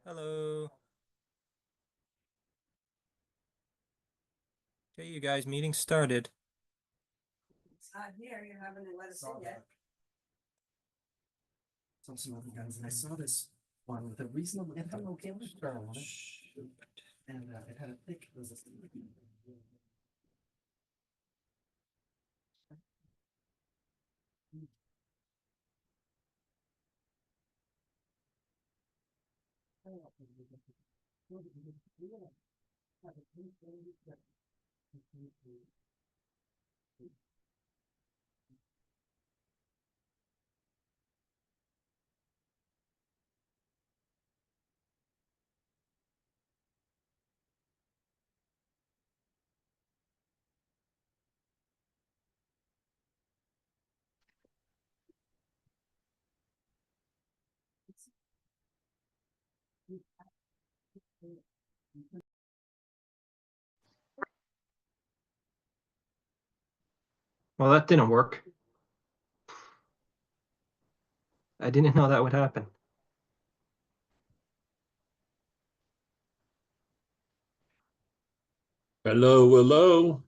Hello. Okay, you guys, meeting started. It's not here, you haven't let us in yet. Some other guys, and I saw this one with a reasonable, it had an okay star on it. And it had a thick resistance. Well, that didn't work. I didn't know that would happen. Hello, hello.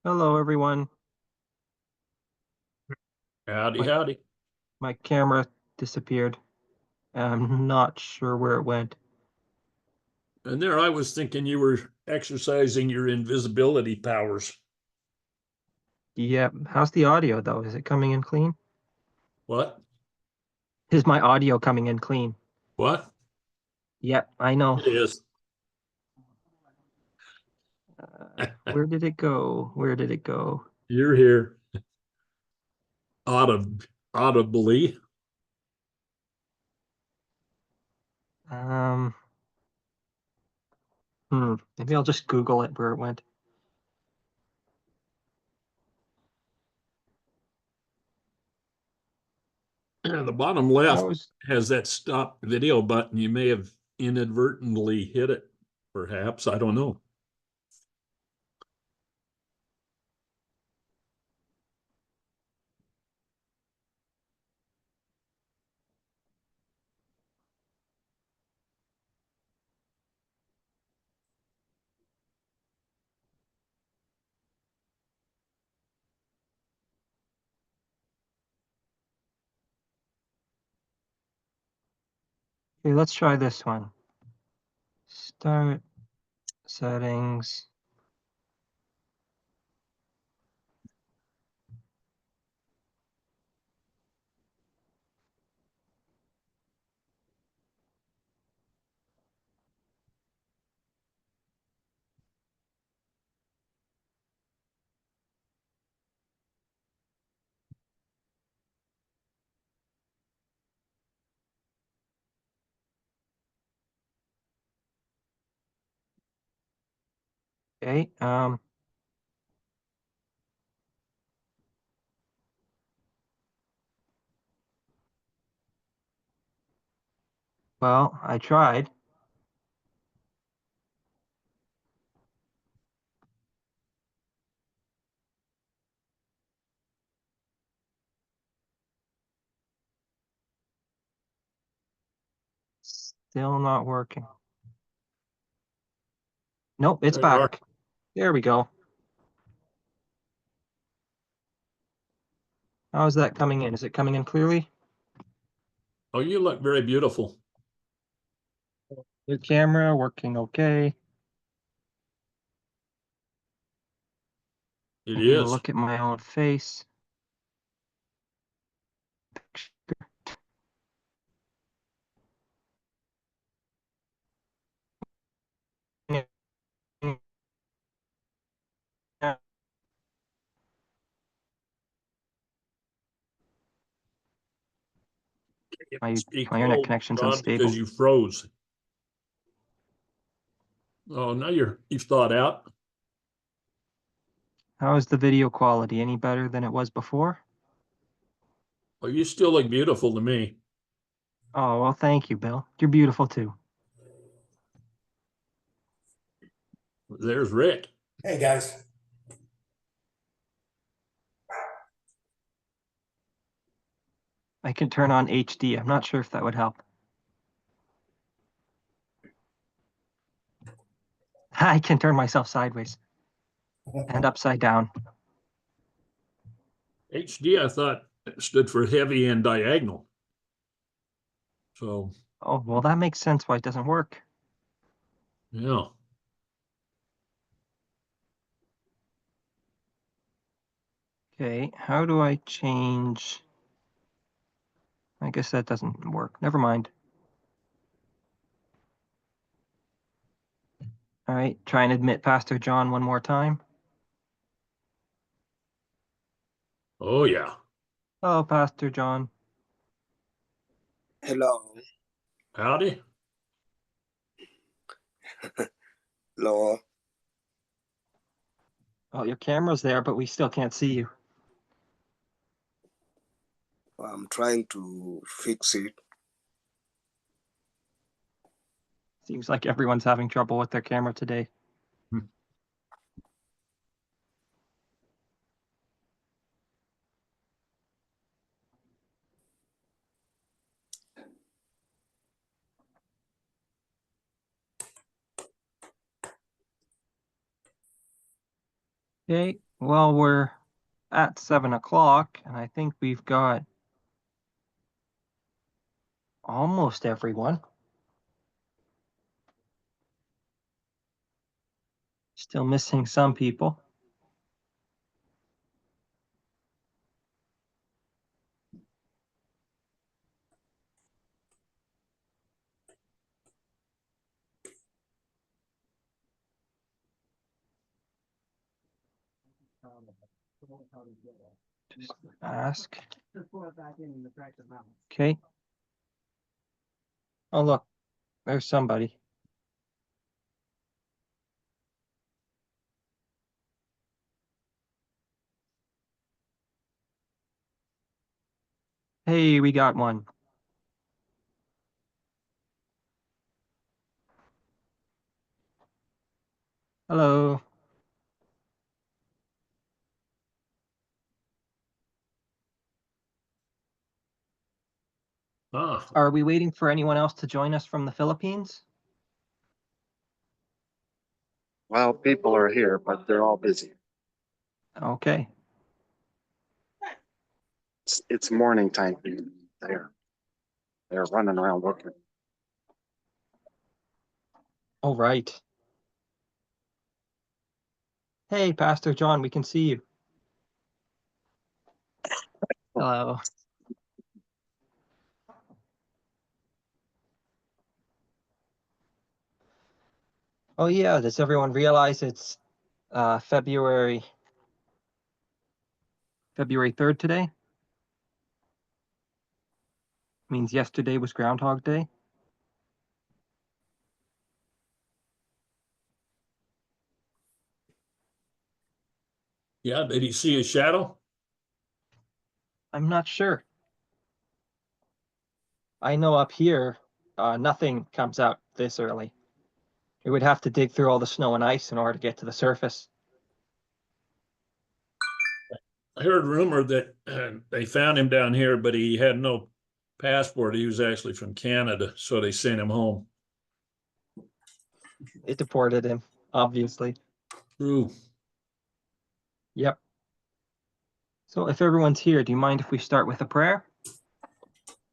Hello, everyone. Howdy, My- howdy. My camera disappeared. I'm not sure where it went. And there I was thinking you were exercising your invisibility powers. Yeah, how's the audio though? Is it coming in clean? What? Is my audio coming in clean? What? Yep, I know. It is. Where did it go? Where did it go? You're here. Audibly. Um, maybe I'll just Google it where it went. The bottom left How's has that stop video button. You may have inadvertently hit it, perhaps. I don't know. Okay, let's try this one. Start settings. Okay, well, I tried. Still not working. Nope, it's There you are. back. There we go. How is that coming in? Is it coming in clearly? Oh, you look very beautiful. The camera working okay. It Taking a is. look at my own face. My Speak internet low, connection's John, because unstable. you froze. Oh, now you've thawed out. How is the video quality? Any better than it was before? Oh, you still look beautiful to me. Oh, well, thank you, Bill. You're beautiful too. There's Rick. Hey, guys. I can turn on HD. I'm not sure if that would help. I can turn myself sideways and upside down. HD, I thought stood for heavy and diagonal. So, Oh, well, that makes sense why it doesn't work. yeah. Okay, how do I change? I guess that doesn't work. Never mind. All right, try and admit Pastor John one more time. Oh, yeah. Hello, Pastor John. Hello, Howdy. hello. Oh, your camera's there, but we still can't see you. I'm trying to fix it. Seems like everyone's having trouble with their camera today. Okay, well, we're at 7 o'clock, and I think we've got almost everyone. Still missing some people. Just ask. Okay. Oh, look, there's somebody. Hey, we got one. Hello. Ah, Are we waiting for anyone else to join us from the Philippines? Well, people are here, but they're all busy. Okay. It's morning time for you. They're running around looking. All right. Hey, Pastor John, we can see you. Hello. Oh yeah, does everyone realize it's February 3rd today? Means yesterday was Groundhog Day. yeah. Did he see a shadow? I'm not sure. I know up here, nothing comes out this early. It would have to dig through all the snow and ice in order to get to the surface. I heard rumor that they found him down here, but he had no passport. He was actually from Canada, so they sent him home. It deported him, obviously. True. Yep. So if everyone's here, do you mind if we start with a prayer?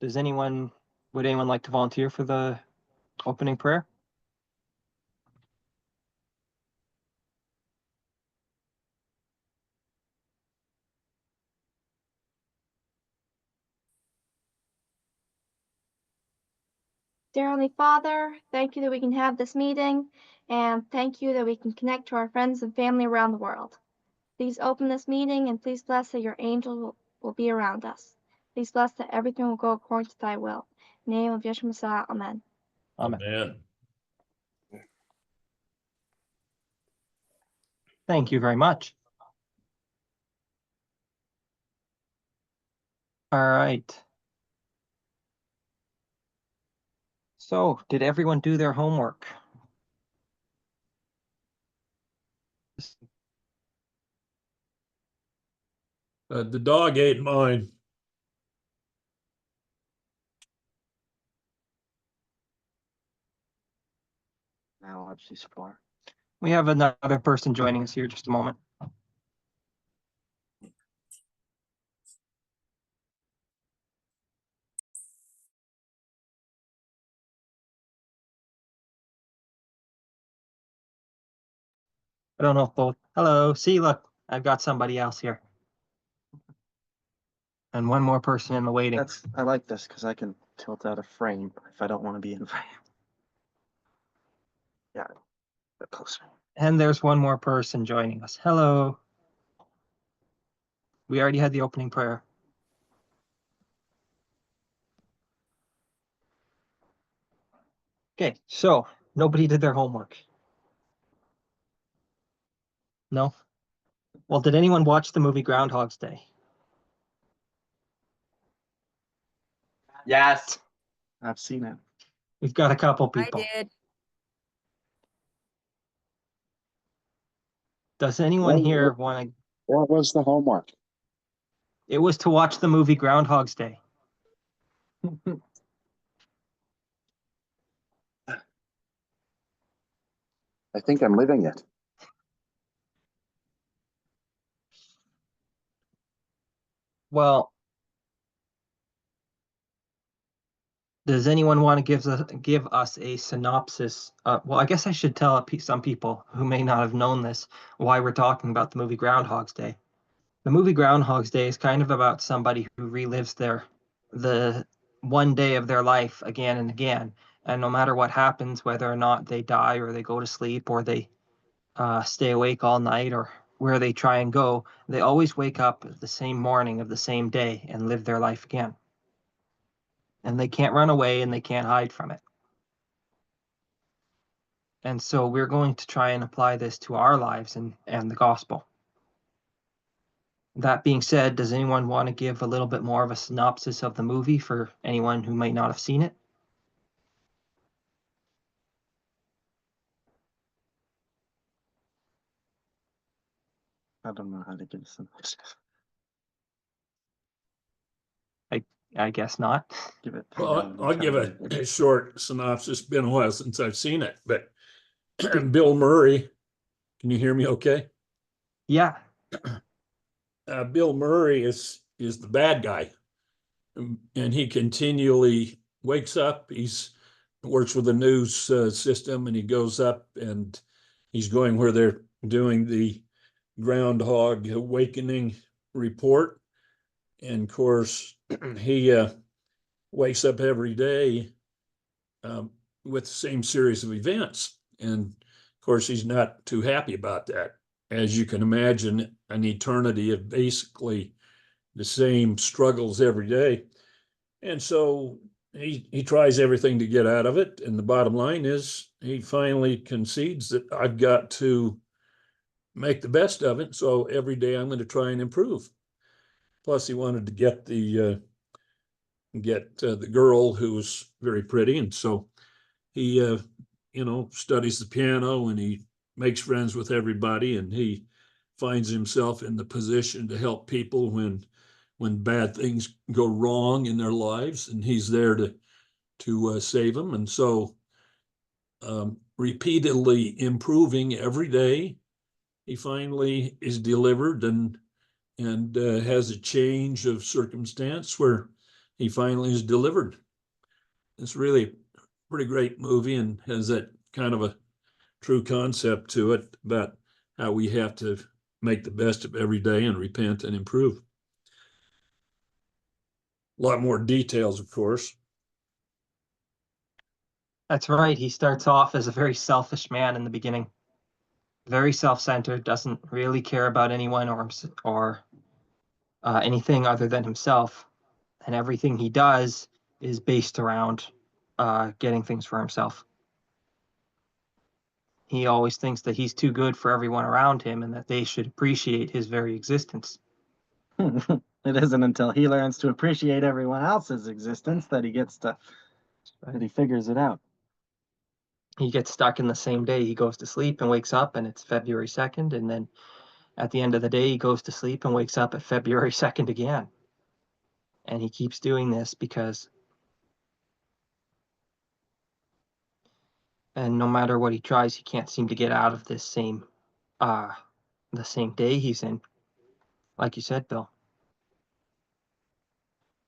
Would anyone like to volunteer for the opening prayer? Dear Heavenly Father, thank you that we can have this meeting, and thank you that we can connect to our friends and family around the world. Please open this meeting, and please bless that your angel will be around us. Please bless that everything will go according to thy will. In the name of Yeshua Messiah, amen. Amen. Amen. Thank you very much. All right. So, did everyone do their homework? The dog ate mine. Now let's see score. We have another person joining us here. Just a moment. I don't know if both. Hello, see, look, I've got somebody else here. And one more person in the waiting. I like this because I can tilt out a frame if I don't want to be in frame. Yeah, a bit closer. And there's one more person joining us. Hello. We already had the opening prayer. Okay, so nobody did their homework. No? Well, did anyone watch the movie Groundhog's Day? Yes. I've seen it. We've got a couple I people. did. Does anyone Well, here want to? What was the homework? It was to watch the movie Groundhog's Day. I think I'm living it. Well, does anyone want to give us a synopsis? Well, I guess I should tell some people who may not have known this why we're talking about the movie Groundhog's Day. The movie Groundhog's Day is kind of about somebody who relives the one day of their life again and again. And no matter what happens, whether or not they die or they go to sleep or they stay awake all night or where they try and go, they always wake up the same morning of the same day and live their life again. And they can't run away and they can't hide from it. And so we're going to try and apply this to our lives and the gospel. That being said, does anyone want to give a little bit more of a synopsis of the movie for anyone who might not have seen it? I don't know how to give a synopsis. I guess not. Give it. Well, I'll give a short synopsis. It's been a while since I've seen it, but Bill Murray, can you hear me okay? Yeah. Bill Murray is the bad guy, and he continually wakes up. He's works with the news system, and he goes up and he's going where they're doing the Groundhog awakening report. And of course, he wakes up every day with the same series of events. And of course, he's not too happy about that. As you can imagine, an eternity of basically the same struggles every day. And so he tries everything to get out of it. And the bottom line is he finally concedes that I've got to make the best of it. So every day I'm going to try and improve. Plus, he wanted to get the girl who was very pretty, and so he studies the piano and he makes friends with everybody, and he finds himself in the position to help people when bad things go wrong in their lives, and he's there to save them. And so repeatedly improving every day, he finally is delivered and has a change of circumstance where he finally is delivered. It's really a pretty great movie and has that kind of a true concept to it about how we have to make the best of every day and repent and improve. A lot more details, of course. That's right. He starts off as a very selfish man in the beginning. Very self-centered, doesn't really care about anyone or anything other than himself. And everything he does is based around getting things for himself. He always thinks that he's too good for everyone around him and that they should appreciate his very existence. It isn't until he learns to appreciate everyone else's existence that he gets to that he figures it out. He gets stuck in the same day. He goes to sleep and wakes up, and it's February 2nd. And then at the end of the day, he goes to sleep and wakes up at February 2nd again. And he keeps doing this and no matter what he tries, he can't seem to get out of this the same day he's in. Like you said, Bill.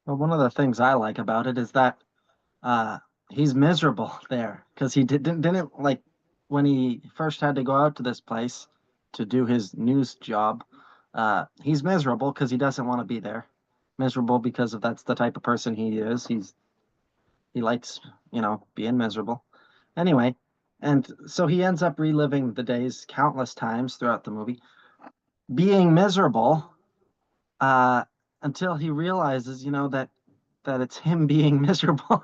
Well, one of the things I like about it is that he's miserable there because he didn't like when he first had to go out to this place to do his news job. He's miserable because he doesn't want to be there. Miserable because that's the type of person he is. He likes, being miserable. Anyway, and so he ends up reliving the days countless times throughout the movie, being miserable, until he realizes, that it's him being miserable.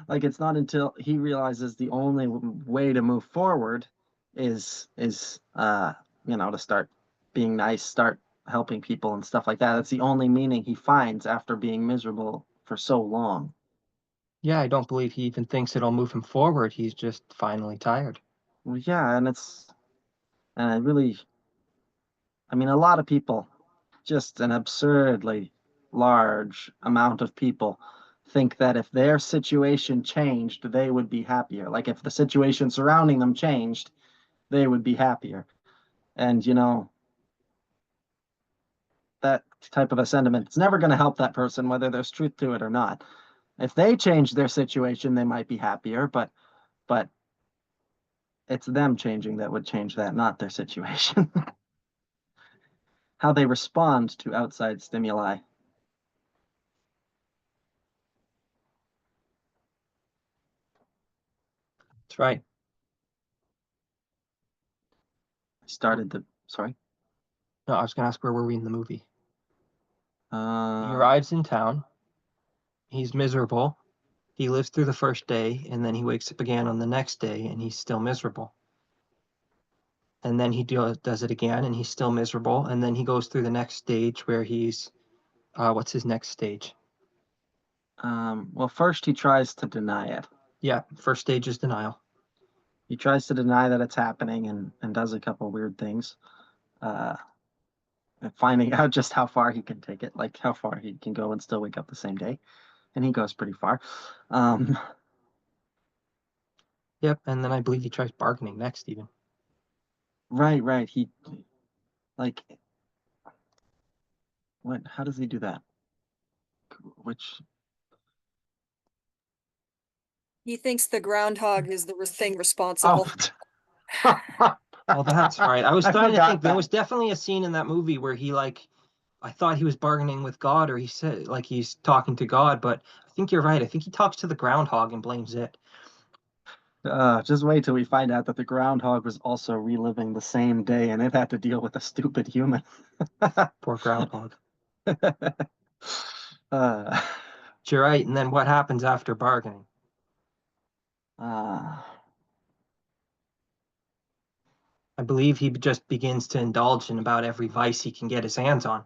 Like it's not until he realizes the only way to move forward is to start being nice, start helping people and stuff like that. That's the only meaning he finds after being miserable for so long. Yeah, I don't believe he even thinks it'll move him forward. He's just finally tired. Well, yeah, and a lot of people, just an absurdly large amount of people, think that if their situation changed, they would be happier. Like if the situation surrounding them changed, they would be happier. And, that type of a sentiment, it's never going to help that person, whether there's truth to it or not. If they change their situation, they might be happier, but it's them changing that would change that, not their situation. How they respond to outside stimuli. That's right. Sorry. No, I was going to ask, where were we in the movie? He Uh, arrives in town. He's miserable. He lives through the first day, and then he wakes up again on the next day, and he's still miserable. And then he does it again, and he's still miserable. And then he goes through the next stage where he's, what's his next stage? well, first he tries to deny it. Yeah, first stage is denial. He tries to deny that it's happening and does a couple weird things. Finding out just how far he can take it, like how far he can go and still wake up the same day. And he goes pretty far. Yep, and then I believe he tries bargaining next even. Right. He, like, how does he do that? Which, He thinks the groundhog is the thing responsible. Well, that's right. I was I trying to forgot think. There that. was definitely a scene in that movie where he I thought he was bargaining with God, or he said he's talking to God, but I think you're right. I think he talks to the groundhog and blames it. just wait till we find out that the groundhog was also reliving the same day and it had to deal with a stupid human. Poor groundhog. uh, You're right. And then what happens after bargaining? uh, I believe he just begins to indulge in about every vice he can get his hands on.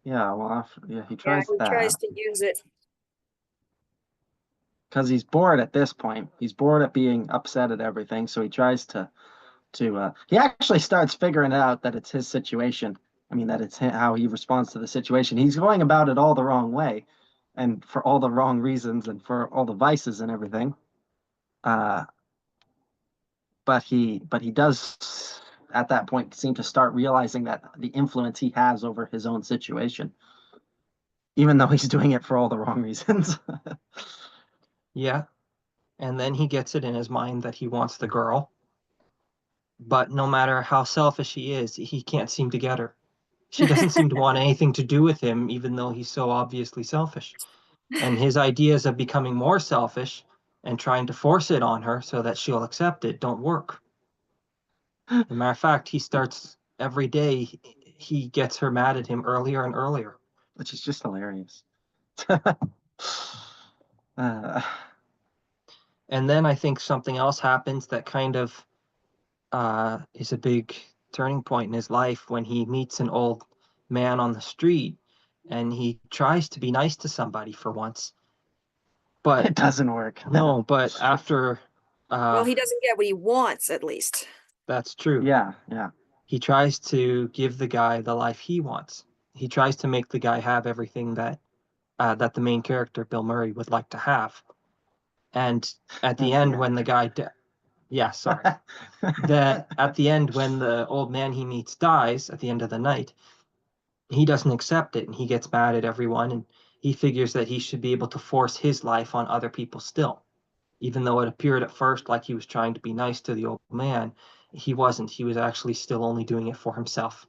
yeah, well, he Yeah, tries he that. tries to use it. Because he's bored at this point. He's bored at being upset at everything, so he tries to he actually starts figuring out that it's his situation. I mean, that it's how he responds to the situation. He's going about it all the wrong way, and for all the wrong reasons, and for all the vices and everything. But he does at that point seem to start realizing that the influence he has over his own situation, even though he's doing it for all the wrong reasons. Yeah. And then he gets it in his mind that he wants the girl. But no matter how selfish he is, he can't seem to get her. She doesn't seem to want anything to do with him, even though he's so obviously selfish. And his ideas of becoming more selfish and trying to force it on her so that she'll accept it don't work. As a matter of fact, he starts every day, he gets her mad at him earlier and earlier. Which is just hilarious. And then I think something else happens that kind of is a big turning point in his life when he meets an old man on the street and he tries to be nice to somebody for once. But It doesn't work. no, but after Well, he doesn't get what he wants, at least. that's true. Yeah, yeah. He tries to give the guy the life he wants. He tries to make the guy have everything that that the main character Bill Murray would like to have. And at the end, when the guy, yeah, sorry, that at the end when the old man he meets dies at the end of the night, he doesn't accept it and he gets mad at everyone and he figures that he should be able to force his life on other people still. Even though it appeared at first like he was trying to be nice to the old man, he wasn't. He was actually still only doing it for himself.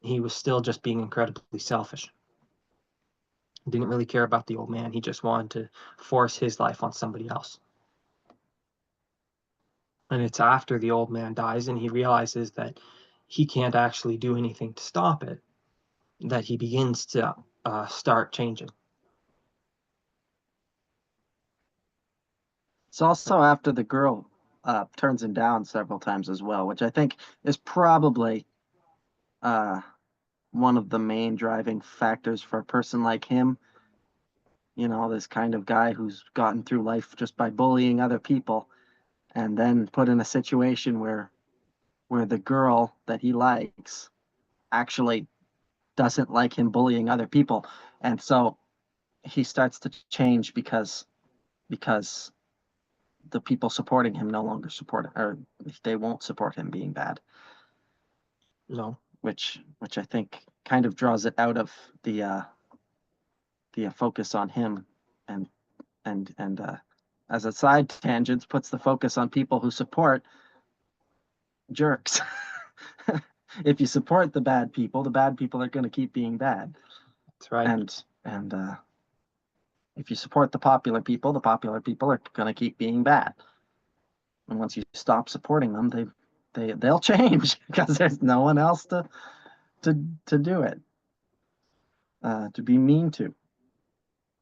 He was still just being incredibly selfish. He didn't really care about the old man. He just wanted to force his life on somebody else. And it's after the old man dies and he realizes that he can't actually do anything to stop it that he begins to start changing. It's also after the girl turns him down several times as well, which I think is probably one of the main driving factors for a person like him. You know, this kind of guy who's gotten through life just by bullying other people, and then put in a situation where the girl that he likes actually doesn't like him bullying other people, and so he starts to change because the people supporting him no longer support him, or they won't support him being bad. No. Which I think kind of draws it out of the focus on him, and as a side tangent, puts the focus on people who support jerks. If you support the bad people are going to keep being bad. That's right. And if you support the popular people are going to keep being bad. And once you stop supporting them, they'll change because there's no one else to do it, to be mean to.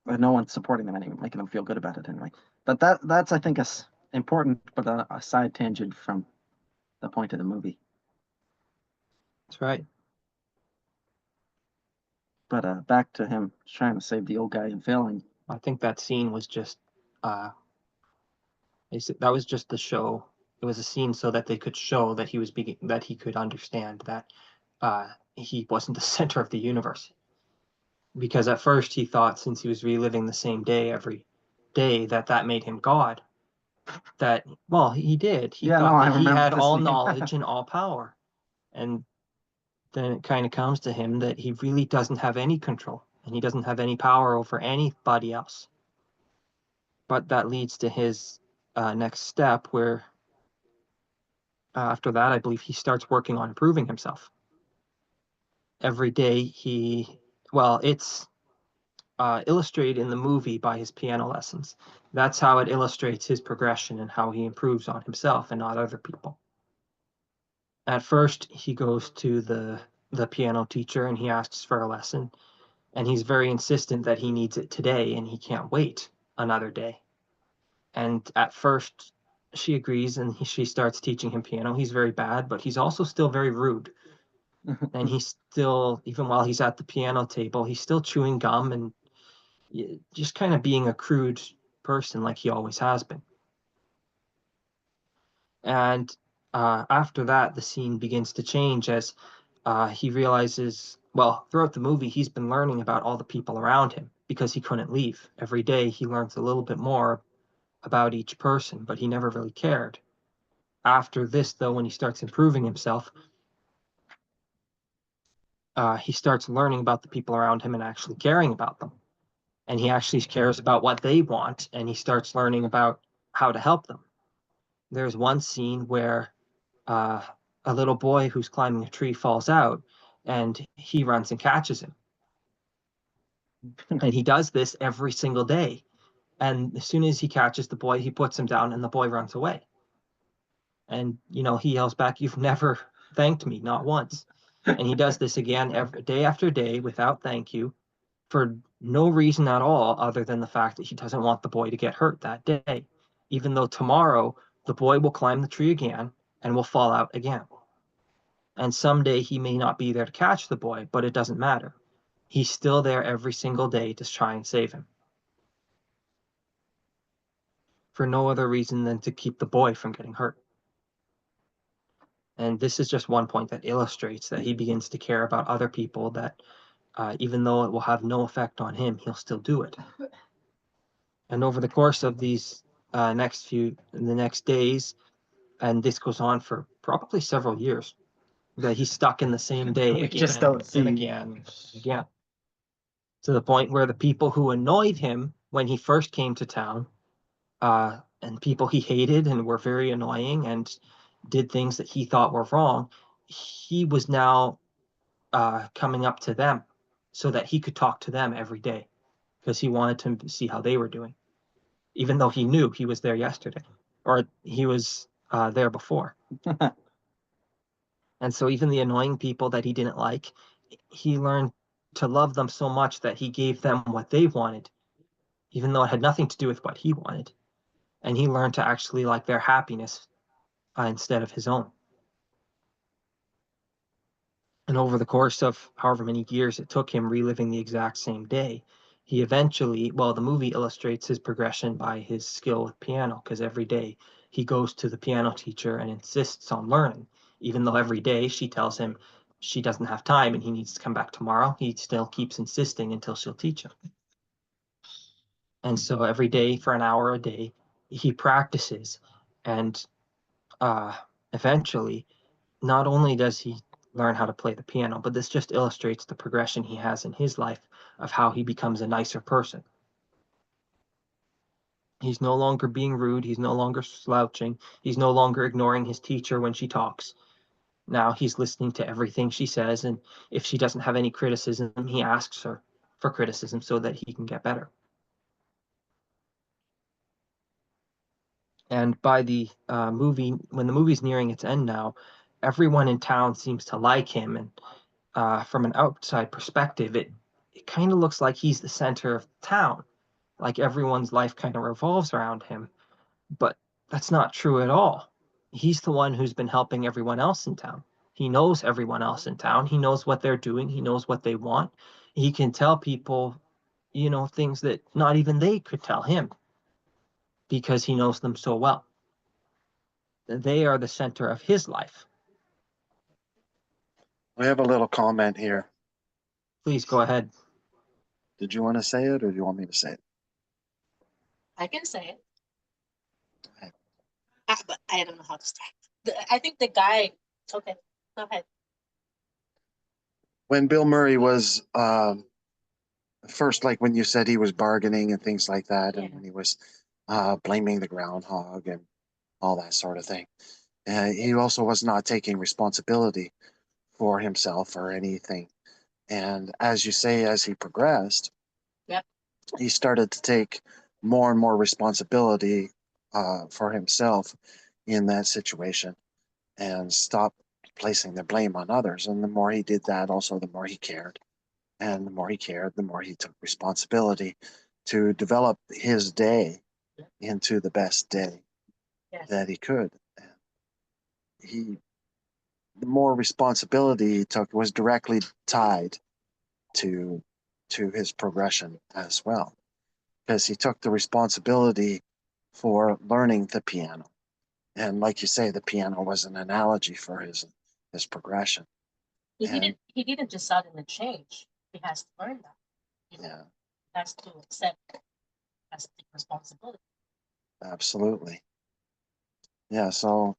But no one's supporting them anyway, making them feel good about it anyway. But that's I think is important, but a side tangent from the point of the movie. That's right. But back to him trying to save the old guy and failing. I think that scene was just that was just the show. It was a scene so that they could show that that he could understand that he wasn't the center of the universe. Because at first he thought, since he was reliving the same day every day, that made him God. That, well, he did. He thought that he had all knowledge and all power. And then it kind of comes to him that he really doesn't have any control and he doesn't have any power over anybody else. But that leads to his next step where after that, I believe he starts working on improving himself. Every day it's illustrated in the movie by his piano lessons. That's how it illustrates his progression and how he improves on himself and not other people. At first, he goes to the piano teacher and he asks for a lesson, and he's very insistent that he needs it today and he can't wait another day. And at first, she agrees and she starts teaching him piano. He's very bad, but he's also still very rude. And he's still, even while he's at the piano table, he's still chewing gum and just kind of being a crude person like he always has been. And after that, the scene begins to change as he realizes, well, throughout the movie, he's been learning about all the people around him because he couldn't leave. Every day, he learns a little bit more about each person, but he never really cared. After this, though, when he starts improving himself, he starts learning about the people around him and actually caring about them. And he actually cares about what they want, and he starts learning about how to help them. There's one scene where a little boy who's climbing a tree falls out, and he runs and catches him. And he does this every single day. And as soon as he catches the boy, he puts him down, and the boy runs away. And, he yells back, "You've never thanked me, not once." And he does this again day after day without thank you for no reason at all other than the fact that he doesn't want the boy to get hurt that day, even though tomorrow the boy will climb the tree again and will fall out again. And someday he may not be there to catch the boy, but it doesn't matter. He's still there every single day to try and save him. for no other reason than to keep the boy from getting hurt. And this is just one point that illustrates that he begins to care about other people, that even though it will have no effect on him, he'll still do it. And over the course of these the next days, and this goes on for probably several years, that he's stuck in the same day We again just don't and see. again and again, to the point where the people who annoyed him when he first came to town, and people he hated and were very annoying and did things that he thought were wrong, he was now coming up to them so that he could talk to them every day, because he wanted to see how they were doing, even though he knew he was there yesterday, or he was there before. And so even the annoying people that he didn't like, he learned to love them so much that he gave them what they wanted, even though it had nothing to do with what he wanted. And he learned to actually like their happiness instead of his own. And over the course of however many years it took him reliving the exact same day, he eventually, well, the movie illustrates his progression by his skill with piano, because every day he goes to the piano teacher and insists on learning. Even though every day she tells him she doesn't have time and he needs to come back tomorrow, he still keeps insisting until she'll teach him. And so every day for an hour a day, he practices, and eventually, not only does he learn how to play the piano, but this just illustrates the progression he has in his life of how he becomes a nicer person. He's no longer being rude. He's no longer slouching. He's no longer ignoring his teacher when she talks. Now he's listening to everything she says, and if she doesn't have any criticism, he asks her for criticism so that he can get better. And by the movie, when the movie's nearing its end now, everyone in town seems to like him, and from an outside perspective, it kind of looks like he's the center of town, like everyone's life kind of revolves around him. But that's not true at all. He's the one who's been helping everyone else in town. He knows everyone else in town. He knows what they're doing. He knows what they want. He can tell people, things that not even they could tell him, because he knows them so well. They are the center of his life. We have a little comment here. Please go ahead. Did you want to say it or do you want me to say it? I can say it. Okay. But I don't know how to start. I think the guy. Okay, go ahead. When Bill Murray was first, like when you said he was bargaining and things like that, and Yeah. when he was blaming the groundhog and all that sort of thing, he also was not taking responsibility for himself or anything. And as you say, as he progressed, Yep. he started to take more and more responsibility for himself in that situation and stop placing the blame on others. And the more he did that, also the more he cared. And the more he cared, the more he took responsibility to develop his day into the best day Yes. that he could. And the more responsibility he took was directly tied to his progression as well, because he took the responsibility for learning the piano. And like you say, the piano was an analogy for his progression. He And- didn't. He didn't just suddenly change. He has to learn that. Yeah, He has to accept. Has to take responsibility. absolutely. Yeah, so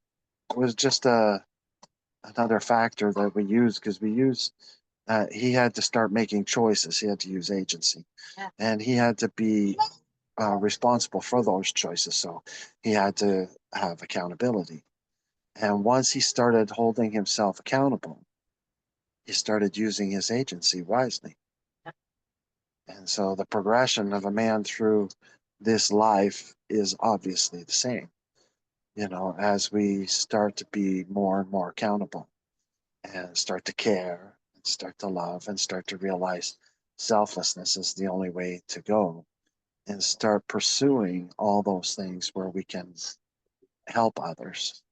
it was just another factor that we use, because he had to start making choices. He had to use agency. Yeah. And he had to be responsible for those choices. So he had to have accountability. And once he started holding himself accountable, he started using his agency wisely. Yeah. And so the progression of a man through this life is obviously the same, as we start to be more and more accountable and start to care and start to love and start to realize selflessness is the only way to go, and start pursuing all those things where we can help others.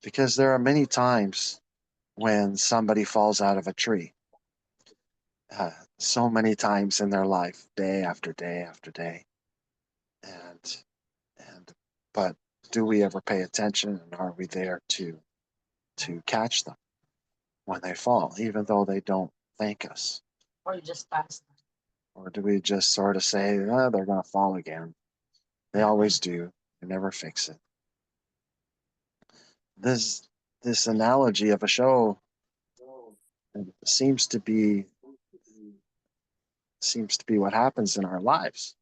Because there are many times when somebody falls out of a tree, so many times in their life, day after day after day. And but do we ever pay attention, and are we there to catch them when they fall, even though they don't thank us? Or you just pass. Or do we just sort of say, oh, they're going to fall again? They always do. They never fix it. This analogy of a show seems to be what happens in our lives,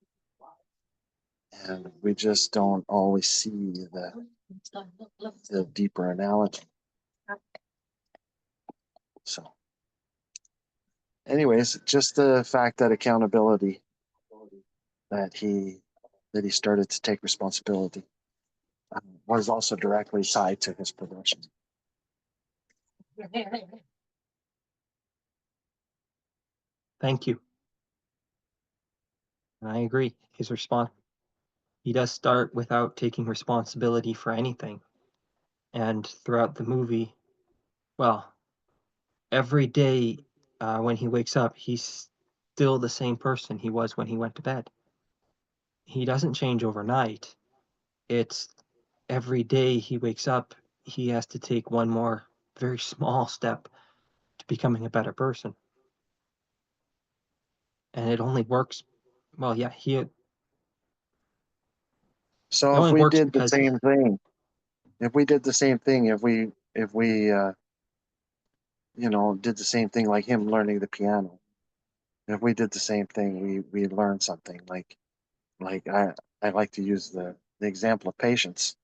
and we just don't always see the deeper analogy. So, anyways, just the fact that accountability, that he started to take responsibility, was also directly tied to his progression. Thank you. And I agree. He does start without taking responsibility for anything. And throughout the movie, well, every day when he wakes up, he's still the same person he was when he went to bed. He doesn't change overnight. It's every day he wakes up, he has to take one more very small step to becoming a better person. And it only works, well, yeah, it So if only we works did the because same thing, if we did the same thing, if we did the same thing like him learning the piano, if we did the same thing, we learned something. Like I like to use the example of patience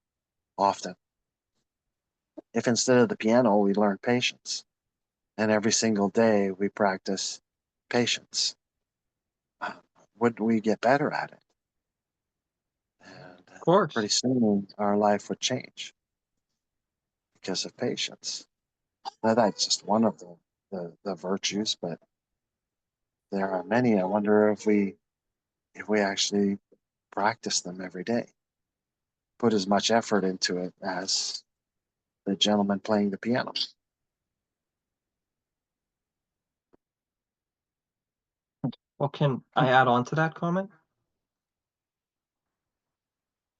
often. If instead of the piano we learn patience, and every single day we practice patience, would we get better at it? And of course. pretty soon our life would change because of patience. Now that's just one of the virtues, but there are many. I wonder if we actually practice them every day, put as much effort into it as the gentleman playing the piano. Well, can I add on to that comment?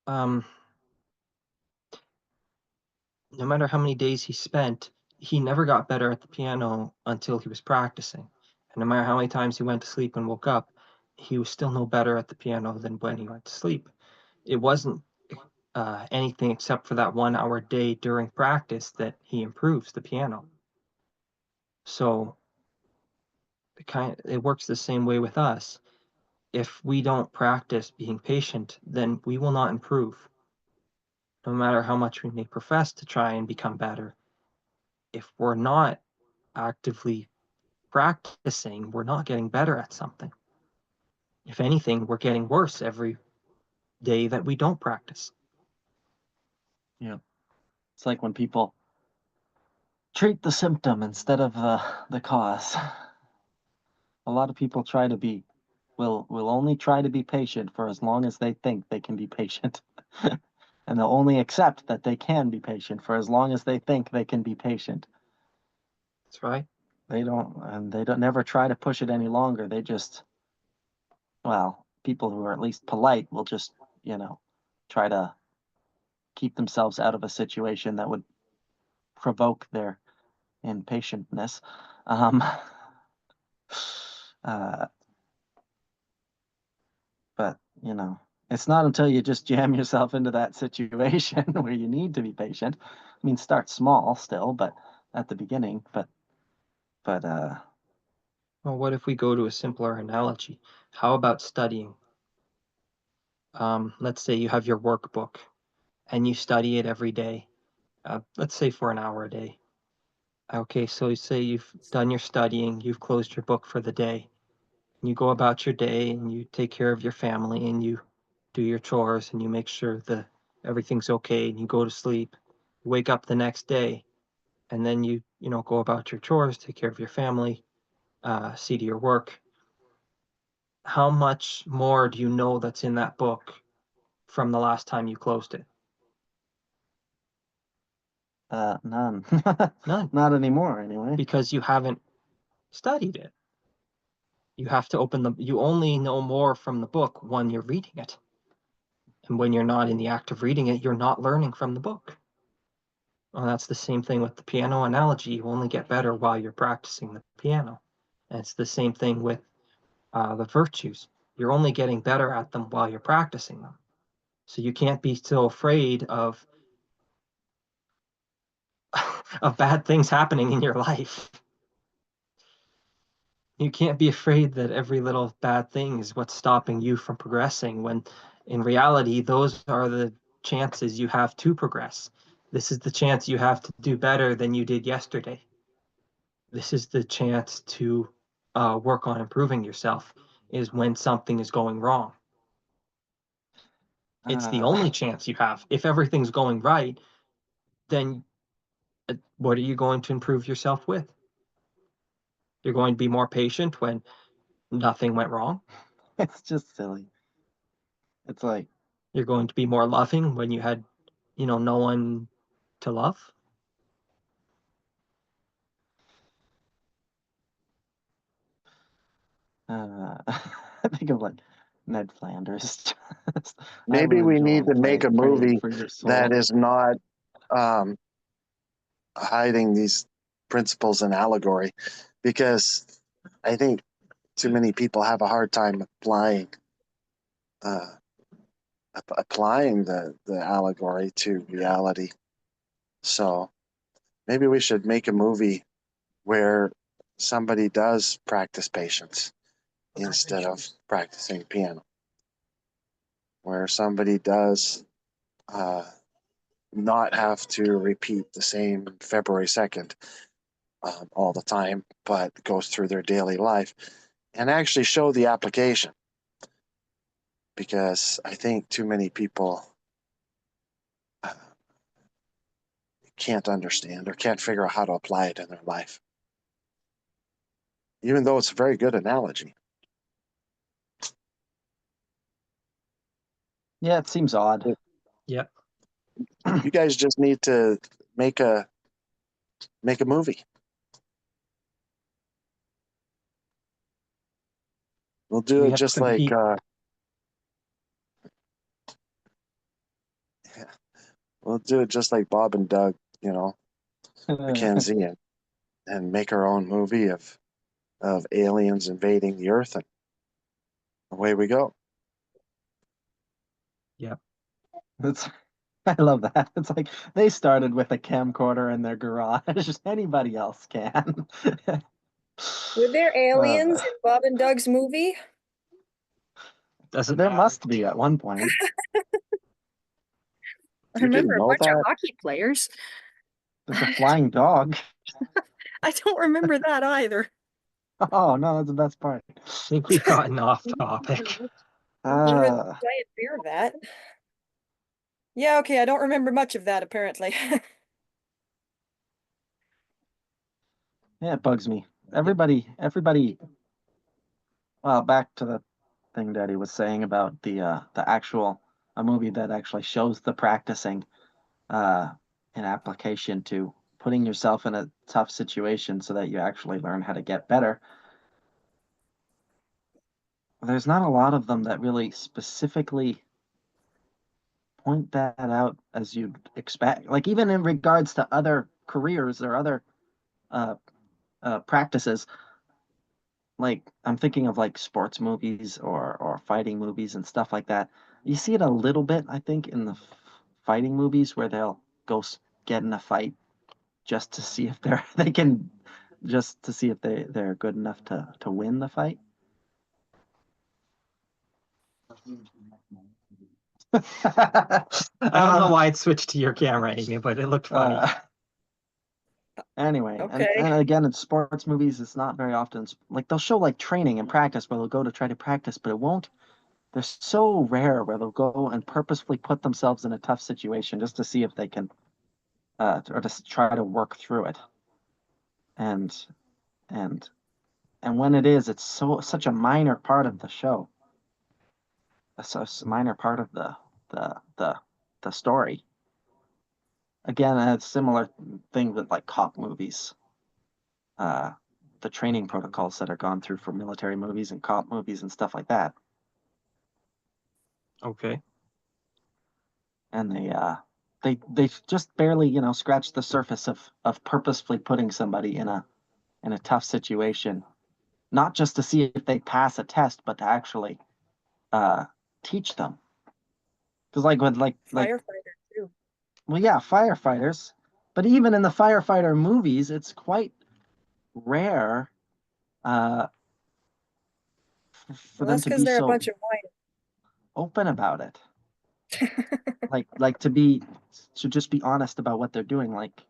No matter how many days he spent, he never got better at the piano until he was practicing. And no matter how many times he went to sleep and woke up, he was still no better at the piano than when he went to sleep. It wasn't anything except for that 1 hour day during practice that he improves the piano. So it works the same way with us. If we don't practice being patient, then we will not improve. No matter how much we may profess to try and become better, if we're not actively practicing, we're not getting better at something. If anything, we're getting worse every day that we don't practice. Yeah. It's like when people treat the symptom instead of the cause. A lot of people will only try to be patient for as long as they think they can be patient. And they'll only accept that they can be patient for as long as they think they can be patient. That's right. They don't never try to push it any longer. They just, well, people who are at least polite will just, try to keep themselves out of a situation that would provoke their impatientness. But, it's not until you just jam yourself into that situation where you need to be patient. I mean, start small still, but at the beginning, but Well, what if we go to a simpler analogy? How about studying? Let's say you have your workbook and you study it every day. Let's say for an hour a day. Okay, so say you've done your studying, you've closed your book for the day. You go about your day and you take care of your family and you do your chores and you make sure that everything's okay and you go to sleep. You wake up the next day and then you go about your chores, take care of your family, see to your work. How much more do you know that's in that book from the last time you closed it? none. None, Not anymore, anyway. because you haven't studied it. You have to you only know more from the book when you're reading it. And when you're not in the act of reading it, you're not learning from the book. Well, that's the same thing with the piano analogy. You only get better while you're practicing the piano. And it's the same thing with the virtues. You're only getting better at them while you're practicing them. So you can't be so afraid of bad things happening in your life. You can't be afraid that every little bad thing is what's stopping you from progressing, when in reality, those are the chances you have to progress. This is the chance you have to do better than you did yesterday. This is the chance to work on improving yourself, is when something is going wrong. It's the only chance you have. If everything's going right, then what are you going to improve yourself with? You're going to be more patient when nothing went wrong. It's just silly. It's like, You're going to be more loving when you had, no one to love. I think of like Ned Flanders. I Maybe will we enjoy need to make a praying movie for your soul. that is not um, hiding these principles and allegory, because I think too many people have a hard time uh, applying the allegory to reality. So maybe we should make a movie where somebody does practice patience instead of practicing piano, where somebody does not have to repeat the same February 2nd all the time, but goes through their daily life and actually show the application. Because I think too many people can't understand or can't figure out how to apply it in their life, even though it's a very good analogy. Yeah, it seems odd. Yep. You guys just need to make a movie. We'll do We it have to just like compete. we'll do it just like Bob and Doug, Mackenzie, and make our own movie of aliens invading the Earth, and away we go. Yep. I love that. It's like they started with a camcorder in their garage. Anybody else can. Were there aliens in Bob and Doug's movie? Doesn't There matter. must be at one point. I You didn't remember a know bunch of that? hockey players. There's a flying dog. I don't remember that either. Oh no, that's the best part. I think we've gotten off topic. Even Uh, giant beer that. Yeah, okay, I don't remember much of that apparently. yeah, it bugs me. Everybody. Well, back to the thing Daddy was saying about the actual a movie that actually shows the practicing in application to putting yourself in a tough situation so that you actually learn how to get better. There's not a lot of them that really specifically point that out as you'd expect. Like even in regards to other careers or other uh, practices, like I'm thinking of like sports movies or fighting movies and stuff like that. You see it a little bit, I think, in the fighting movies where they'll go get in a fight just to see if they can just to see if they're good enough to win the fight. I don't know why it switched to your camera, Amy, but it looked funny. Anyway, Okay. and again, in sports movies, it's not very often like they'll show like training and practice where they'll go to try to practice, but it won't. They're so rare where they'll go and purposefully put themselves in a tough situation just to see if they can, or just try to work through it. And and and when it is, it's such a minor part of the show. It's a minor part of the story. Again, a similar thing with like cop movies. The training protocols that are gone through for military movies and cop movies and stuff like that. Okay. and they just barely, you know, scratch the surface of purposefully putting somebody in a tough situation, not just to see if they pass a test, but to actually teach them. Because like with like Firefighter too. well, yeah, firefighters, but even in the firefighter movies, it's quite rare for Well, them that's to because be they're a so bunch of open about it. white. Like to just be honest about what they're doing. Like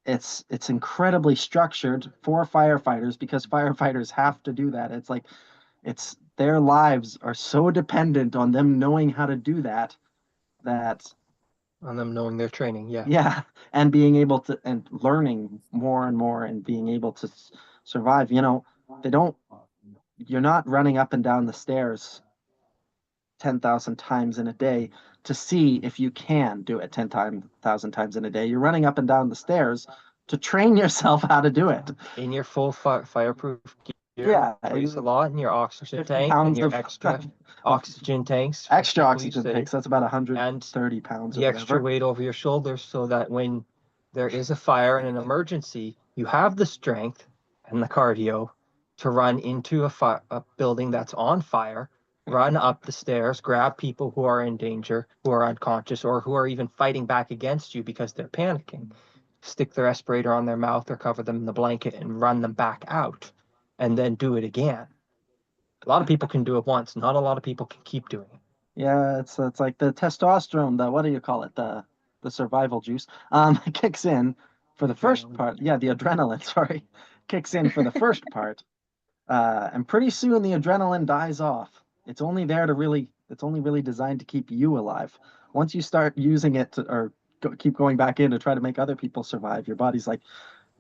it's incredibly structured for firefighters because firefighters have to do that. It's like it's their lives are so dependent on them knowing how to do that On them knowing their training, yeah. yeah, and being able to and learning more and more and being able to survive. You know, they don't. You're not running up and down the stairs 10,000 times in a day to see if you can do it 10,000 times in a day. You're running up and down the stairs to train yourself how to do it. In your full fireproof gear, Yeah, weighs a lot, and your oxygen 50 tank, and pounds your of extra oxygen tanks. for extra people oxygen say, tanks. That's about and 130 pounds or the extra whatever. weight over your shoulders so that when there is a fire and an emergency, you have the strength and the cardio to run into a building that's on fire, run up the stairs, grab people who are in danger, who are unconscious, or who are even fighting back against you because they're panicking, stick the respirator on their mouth or cover them in the blanket and run them back out, and then do it again. A lot of people can do it once. Not a lot of people can keep doing it. Yeah, it's like the testosterone, the what do you call it? The survival juice kicks in for the first Adrenaline. part. Yeah, the adrenaline, sorry, kicks in for the first part. And pretty soon the adrenaline dies off. It's only really designed to keep you alive. Once you start using it keep going back in to try to make other people survive, your body's like,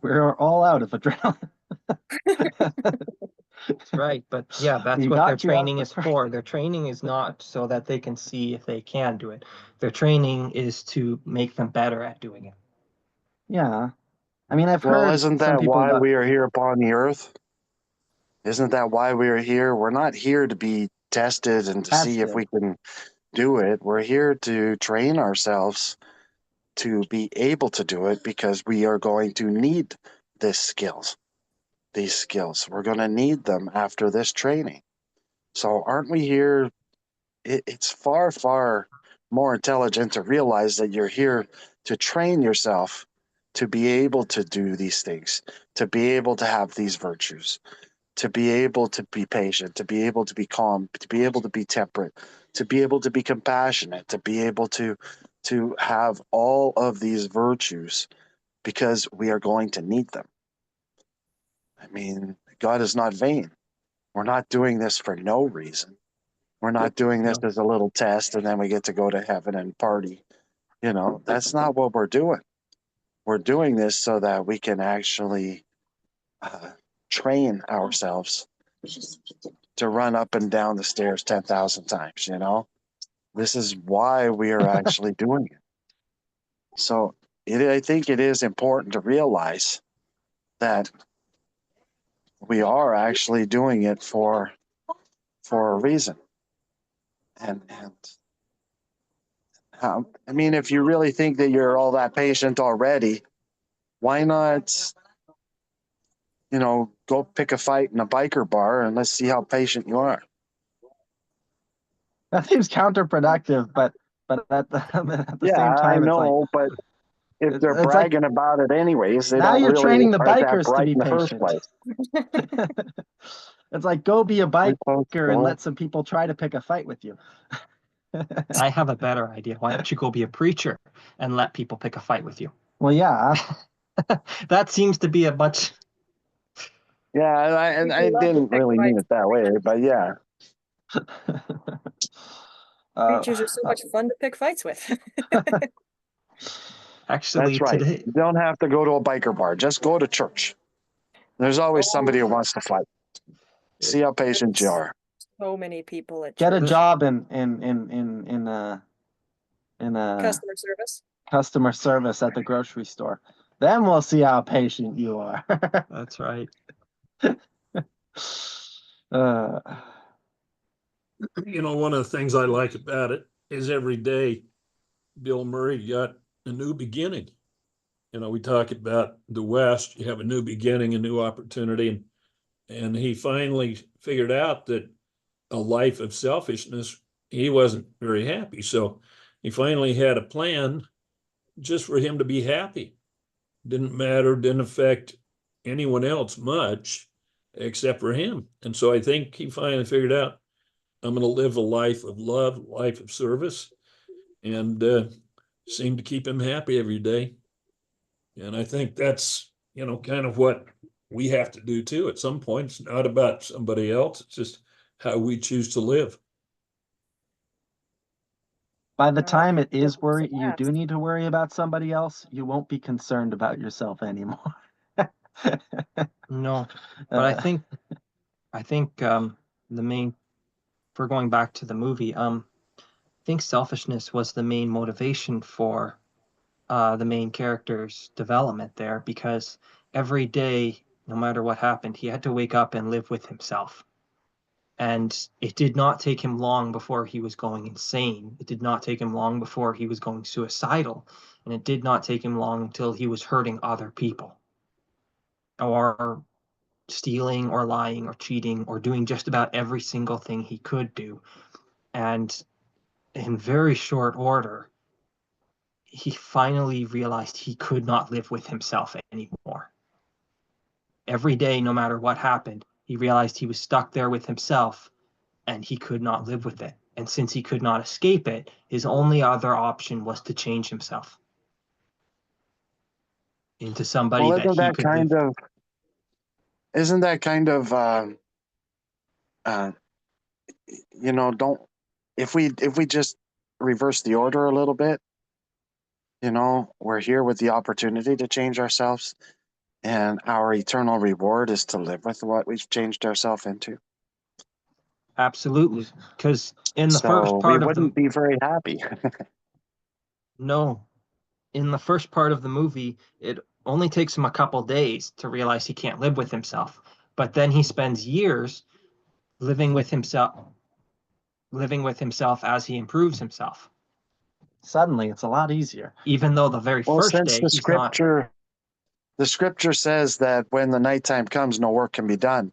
we're all out of adrenaline. That's right. But yeah, that's We what their got you out training the is first- for. Their training is not so that they can see if they can do it. Their training is to make them better at doing it. Yeah. I mean, I've Well, heard isn't some that people why got we are here upon the earth? Isn't that why we are here? We're not here to be tested and to see if tested. we can do it. We're here to train ourselves to be able to do it because we are going to need these skills. We're going to need them after this training. So aren't we here? It's far, far more intelligent to realize that you're here to train yourself to be able to do these things, to be able to have these virtues, to be able to be patient, to be able to be calm, to be able to be temperate, to be able to be compassionate, to be able to have all of these virtues because we are going to need them. I mean, God is not vain. We're not doing this for no reason. We're not doing this as a little test and then we get to go to heaven and party. You know, that's not what we're doing. We're doing this so that we can actually train ourselves to run up and down the stairs 10,000 times, you know? This is why we are actually doing it. So I think it is important to realize that we are actually doing it for a reason. And I mean, if you really think that you're all that patient already, why not, you know, go pick a fight in a biker bar and let's see how patient you are. That seems counterproductive, but at the, at the Yeah, same I time, it's like know, but if they're it's like bragging about it anyways, they now don't you're really training the aren't that bikers to bright be in the first patient. place. It's like go be a We're supposed biker and to- let some people try to pick a fight with you. I have a better idea. Why don't you go be a preacher and let people pick a fight with you? Well, yeah. That seems to be a much. Yeah, and I People love to didn't pick really mean fights. it that way, but yeah. Creatures are so much fun to pick fights with. Actually, That's right. today, You don't have to go to a biker bar. Just go to church. There's always somebody who wants to fight. See how patient you are. So many people at Get a church. job in Customer service. customer service at the grocery store. Then we'll see how patient you are. that's right. uh, You know, one of the things I like about it is every day Bill Murray got a new beginning. You know, we talk about the West, you have a new beginning, a new opportunity. And he finally figured out that a life of selfishness, he wasn't very happy. So he finally had a plan just for him to be happy. Didn't matter, didn't affect anyone else much except for him. And so I think he finally figured out, I'm going to live a life of love, a life of service, and seemed to keep him happy every day. And I think that's, you know, kind of what we have to do too. At some point, it's not about somebody else. It's just how we choose to live. By the I time it think is that's worry, the you do last. need to worry about somebody else. You won't be concerned about yourself anymore. No, but Uh, I think the main, for going back to the movie, I think selfishness was the main motivation for the main character's development there, because every day, no matter what happened, he had to wake up and live with himself. And it did not take him long before he was going insane. It did not take him long before he was going suicidal. And it did not take him long until he was hurting other people, or stealing or lying or cheating or doing just about every single thing he could do. And in very short order, he finally realized he could not live with himself anymore. Every day, no matter what happened, he realized he was stuck there with himself and he could not live with it. And since he could not escape it, his only other option was to change himself into somebody Well, that he could live. isn't that kind of uh, you know, don't if we just reverse the order a little bit, you know, we're here with the opportunity to change ourselves, and our eternal reward is to live with what we've changed ourselves into. Absolutely. Because in the first So we part of the, wouldn't be very happy. no, in the first part of the movie, it only takes him a couple days to realize he can't live with himself. But then he spends years living with himself as he improves himself. Suddenly, it's a lot easier. Even though the very Well, first since day he's not. the scripture says that when the nighttime comes, no work can be done.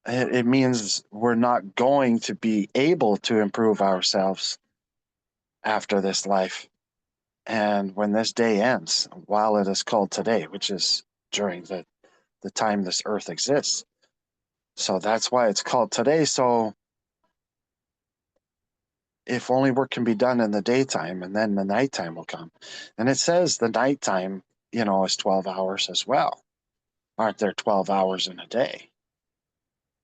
It means we're not going to be able to improve ourselves after this life. And when this day ends, while it is called today, which is during the time this earth exists. So that's why it's called today. So if only work can be done in the daytime, and then the nighttime will come. And it says the nighttime, you know, is 12 hours as well. Aren't there 12 hours in a day?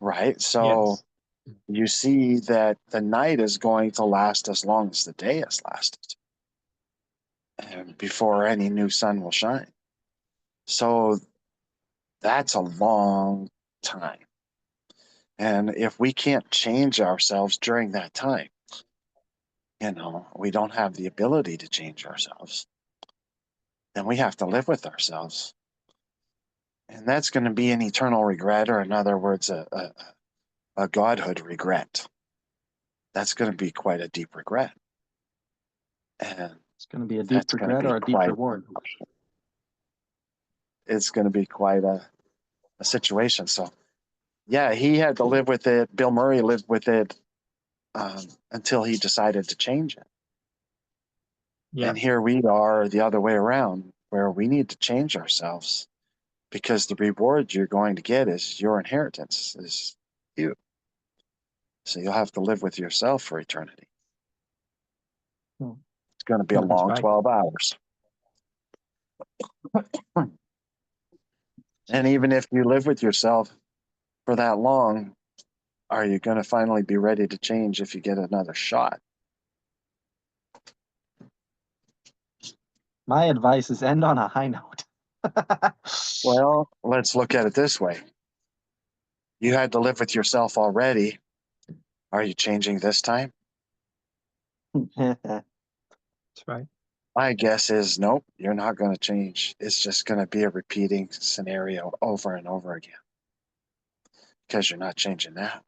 Right? So Yes. you see that the night is going to last as long as the day has lasted, and before any new sun will shine. So that's a long time. And if we can't change ourselves during that time, you know, we don't have the ability to change ourselves, then we have to live with ourselves. And that's going to be an eternal regret, or in other words, a godhood regret. That's going to be quite a deep regret. And It's going to be a deep that's going to regret be or a deep quite, reward. it's going to be quite a situation. So, yeah, he had to live with it. Bill Murray lived with it until he decided to change it. Yeah. And here we are the other way around, where we need to change ourselves, because the reward you're going to get is your inheritance, is you. So you'll have to live with yourself for eternity. Hmm. It's going to be a That's long right. 12 hours. And even if you live with yourself for that long, are you going to finally be ready to change if you get another shot? My advice is end on a high note. Well, let's look at it this way. You had to live with yourself already. Are you changing this time? That's right. My guess is nope, you're not going to change. It's just going to be a repeating scenario over and over again, because you're not changing now.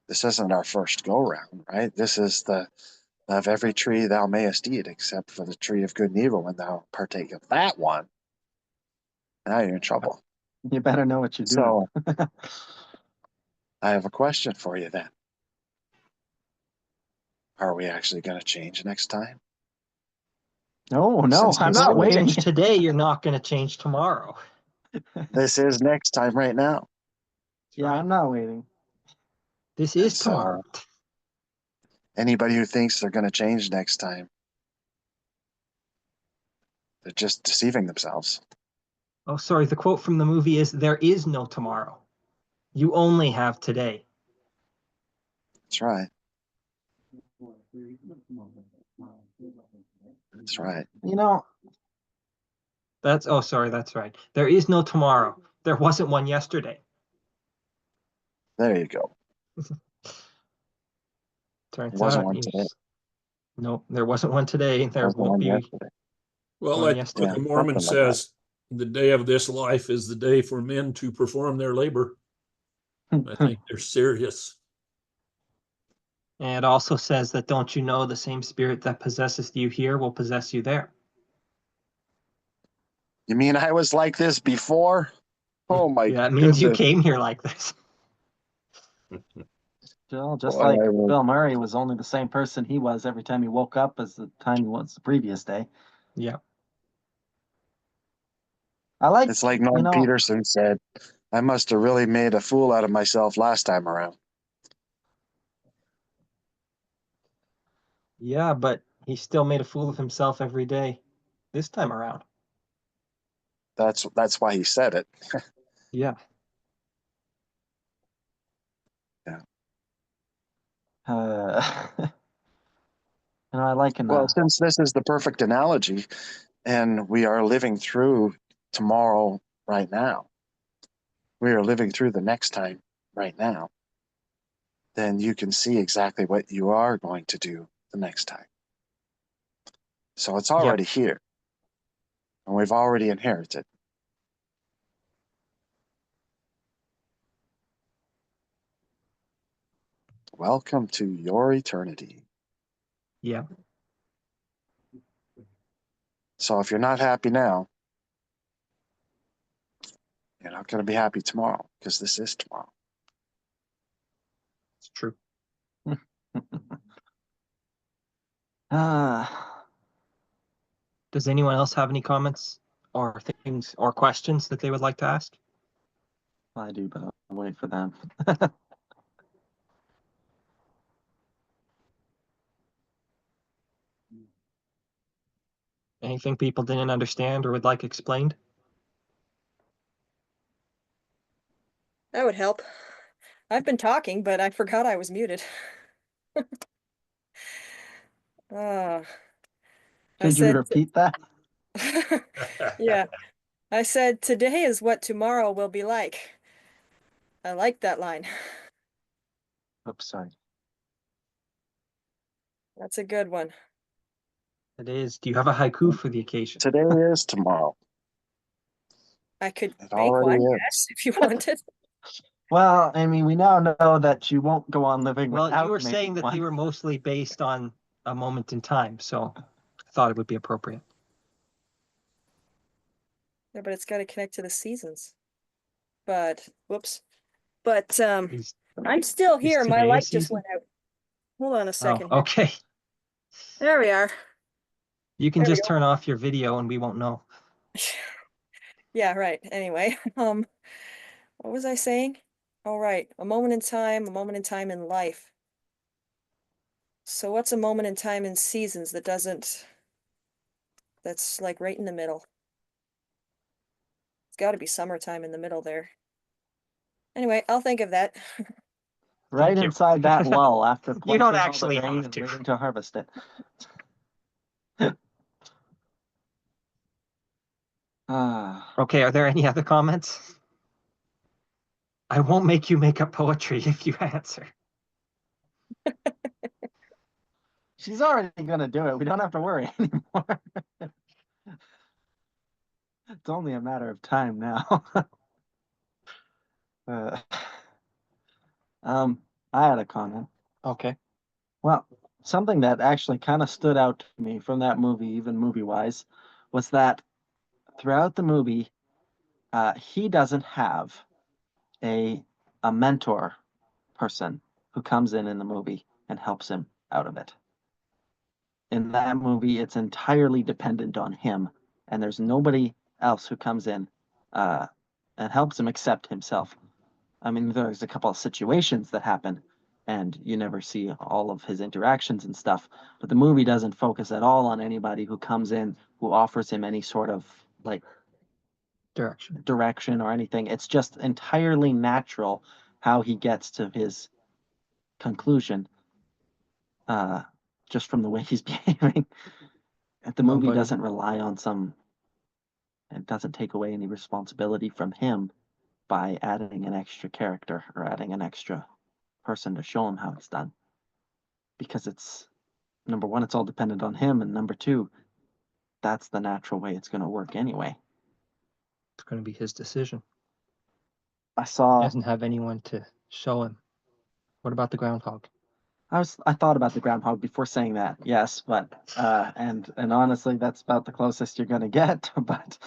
This isn't our first go round, right? This is the of every tree thou mayest eat, except for the tree of good and evil. When thou partake of that one, now you're in trouble. You better know what you're doing. So I have a question for you then. Are we actually going to change next time? No, Since I'm this not is- waiting. Change today, you're not going to change tomorrow. This is next time right now. Yeah, I'm not waiting. This is So- tomorrow. Anybody who thinks they're going to change next time, they're just deceiving themselves. Oh, sorry. The quote from the movie is, "There is no tomorrow. You only have today." That's right. That's right. You know, Oh, sorry. That's right. There is no tomorrow. There wasn't one yesterday. There you go. Turns Wasn't out one you today. Nope, there wasn't one today. There Wasn't won't one be. yesterday. Well, One like yesterday. what the Mormon something like that. says, the day of this life is the day for men to perform their labor. I think they're serious. And it also says that, don't you know, the same spirit that possesses you here will possess you there. You mean I was like this before? Oh my Yeah, it means you goodness. came here like this. Jill, just Boy, like I will- Bill Murray was only the same person he was every time he woke up as the time he was the previous day. Yeah. I like, It's like you Norm know, Peterson said, I must have really made a fool out of myself last time around. Yeah, but he still made a fool of himself every day this time around. That's why he said it. Yeah. I like Well, since this is the perfect analogy, and we are living through tomorrow right now, we are living through the next time right now, then you can see exactly what you are going to do the next time. So it's already here, and we've already inherited. Welcome to your eternity. Yeah. So if you're not happy now, you're not going to be happy tomorrow, because this is tomorrow. It's true. Does anyone else have any comments or things or questions that they would like to ask? I do, but I'll wait for them. Anything people didn't understand or would like explained? That would help. I've been talking, but I forgot I was muted. I Could you said, repeat that? yeah, I said, today is what tomorrow will be like. I like that line. Oops, sorry. That's a good one. It is. Do you have a haiku for the occasion? Today is tomorrow. I could It make already one, is. yes, if you wanted. Well, I mean, we now know that you won't go on living Well, without you were making saying that one. they were mostly based on a moment in time, so I thought it would be appropriate. Yeah, but it's got to connect to the seasons. But, whoops. But, Is- I'm still is here. My today a light just season? went out. Hold on a second here. Oh, okay. There we are. You can There we just go. turn off your video and we won't know. Yeah, right. Anyway, what was I saying? All right, a moment in time in life. So what's a moment in time in seasons that's like right in the middle? It's got to be summertime in the middle there. Anyway, I'll think of that. Right Thank you. inside that lull after You don't planting all the actually grain have and to. waiting to harvest it. Okay, are there any other comments? I won't make you make up poetry if you answer. She's already gonna do it. We don't have to worry anymore. It's only a matter of time now. I had a comment. Okay. Well, something that actually kind of stood out to me from that movie, even movie wise, was that throughout the movie, he doesn't have a a mentor person who comes in the movie and helps him out of it. In that movie, it's entirely dependent on him, and there's nobody else who comes in uh, and helps him except himself. I mean, there's a couple of situations that happen, and you never see all of his interactions and stuff, but the movie doesn't focus at all on anybody who comes in who offers him any sort of like direction or anything. It's just entirely natural how he gets to his conclusion, just from the way he's behaving. The movie Nobody. doesn't rely on it doesn't take away any responsibility from him by adding an extra character or adding an extra person to show him how it's done. Because it's, number one, it's all dependent on him, and number two, that's the natural way it's going to work anyway. It's going to be his decision. I He saw, doesn't have anyone to show him. What about the groundhog? I thought about the groundhog before saying that, yes, but and honestly, that's about the closest you're going to get. But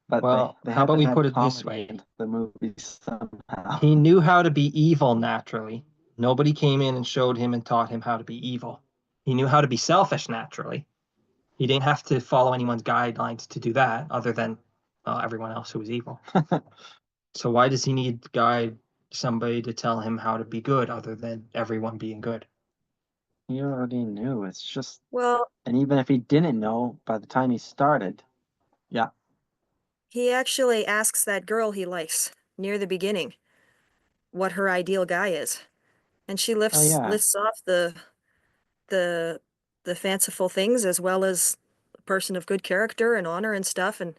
Well, they how had about to we add put it this comedy way? into the movie somehow. He knew how to be evil naturally. Nobody came in and showed him and taught him how to be evil. He knew how to be selfish naturally. He didn't have to follow anyone's guidelines to do that, other than everyone else who was evil. So why does he need to guide somebody to tell him how to be good, other than everyone being good? He already knew. It's just, Well, and even if he didn't know by the time he started, yeah, he actually asks that girl he likes near the beginning what her ideal guy is. And she oh yeah, lists off the the fanciful things as well as a person of good character and honor and stuff, and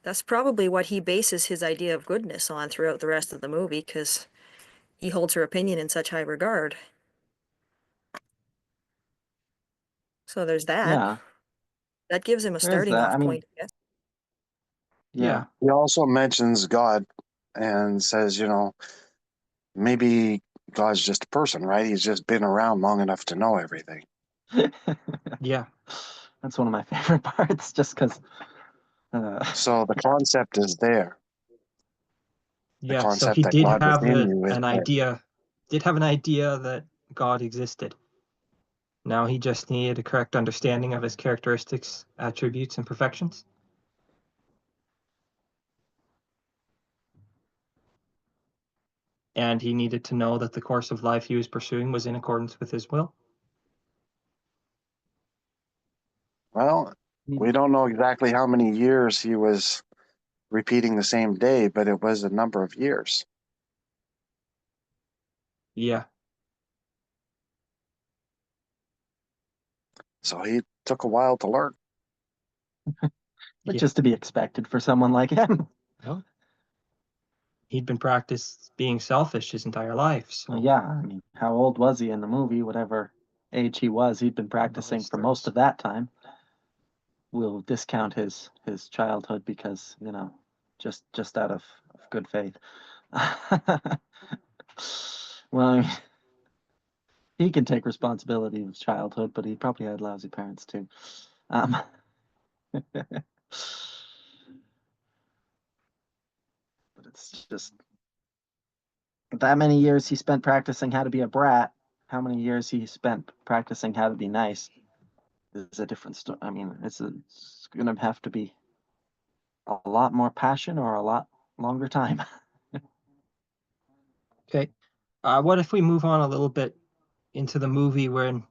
that's probably what he bases his idea of goodness on throughout the rest of the movie, because he holds her opinion in such high regard. So there's that. yeah, That gives him a there is starting that. I off mean, point, I guess. yeah, He also mentions God and says, maybe God's just a person, right? He's just been around long enough to know everything. Yeah. That's one of my favorite parts, just because. So the concept is there. The Yeah, so concept he that did God have within you is an there. idea, that God existed. Now he just needed a correct understanding of his characteristics, attributes, and perfections. And he needed to know that the course of life he was pursuing was in accordance with his will. Well, we don't know exactly how many years he was repeating the same day, but it was a number of years. Yeah. So he took a while to learn. Which Yeah. is to be expected for someone like him. Well, he'd been practiced being selfish his entire life. So Well, yeah, I mean, how old was he in the movie? Whatever age he was, he'd been practicing for most of that time. We'll discount his childhood because, just out of good faith. Well, I mean, he can take responsibility of his childhood, but he probably had lousy parents too. But it's just that many years he spent practicing how to be a brat. How many years he spent practicing how to be nice is a different story. I mean, it's going to have to be a lot more passion or a lot longer time. okay. What if we move on a little bit into the movie when,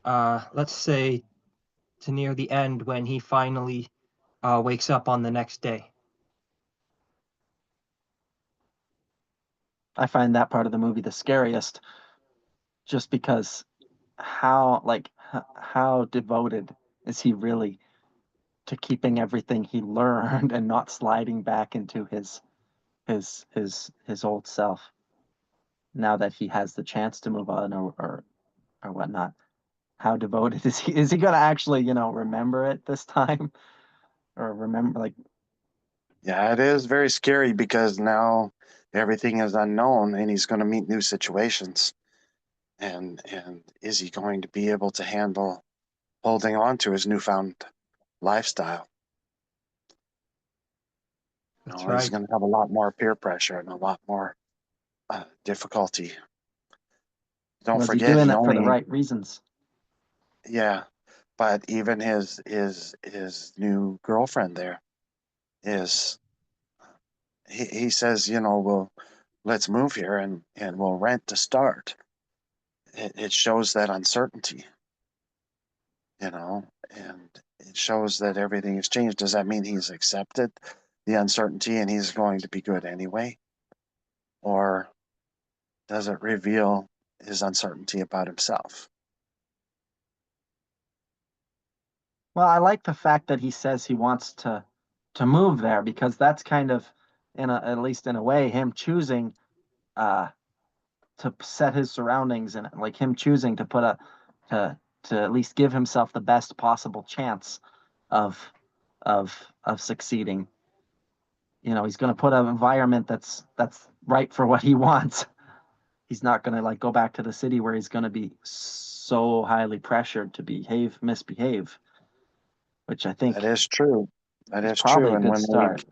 let's say, to near the end when he finally wakes up on the next day? I find that part of the movie the scariest, just because how devoted is he really to keeping everything he learned and not sliding back into his old self now that he has the chance to move on or whatnot. How devoted is he? Is he gonna actually, remember it this time? Or remember like Yeah, it is very scary because now everything is unknown and he's going to meet new situations. and is he going to be able to handle holding on to his newfound lifestyle? That's He's right. going to have a lot more peer pressure and a lot more difficulty. Don't Was he forget, doing he it for the only, right reasons? yeah, but even his new girlfriend there is, he says, well, let's move here and we'll rent to start. It shows that uncertainty, and it shows that everything has changed. Does that mean he's accepted the uncertainty and he's going to be good anyway? Or does it reveal his uncertainty about himself? Well, I like the fact that he says he wants to move there, because that's kind of, at least in a way, him choosing uh to set his surroundings, and like him choosing to put to at least give himself the best possible chance of of succeeding. He's going to put an environment that's right for what he wants. He's not going to like go back to the city where he's going to be so highly pressured to misbehave, which I think That is true. That is is true. probably a And good start.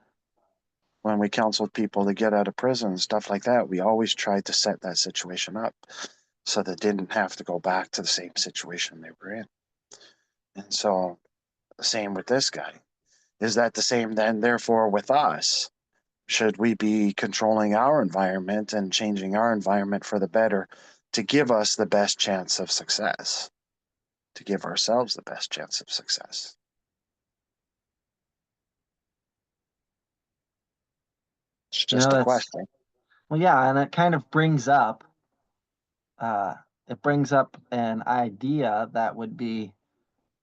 when we counseled people to get out of prison and stuff like that, we always tried to set that situation up so they didn't have to go back to the same situation they were in. And so, same with this guy. Is that the same then, therefore, with us? Should we be controlling our environment and changing our environment for the better to give us the best chance of success, to give ourselves the best chance of success? It's just a That's question. Well, yeah, and uh, it brings up an idea that would be,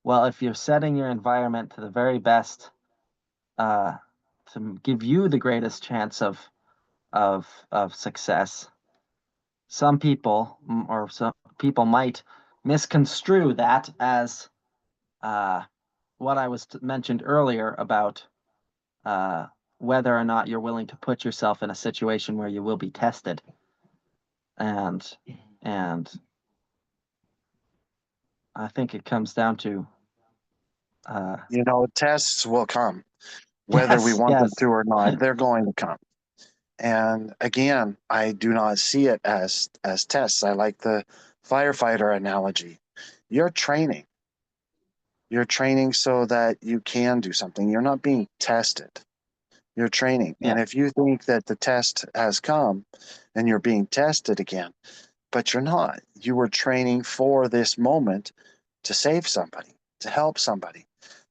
well, if you're setting your environment to the very best, uh, to give you the greatest chance of success, some people or some people might misconstrue that as what I was mentioned earlier about uh, whether or not you're willing to put yourself in a situation where you will be tested. And I think it comes down to uh, Tests will come, whether we want them yes. to or not. They're going to come. And again, I do not see it as tests. I like the firefighter analogy. You're training. You're training so that you can do something. You're not being tested. You're training. Yeah. And if you think that the test has come and you're being tested again, but you're not, you were training for this moment to save somebody, to help somebody,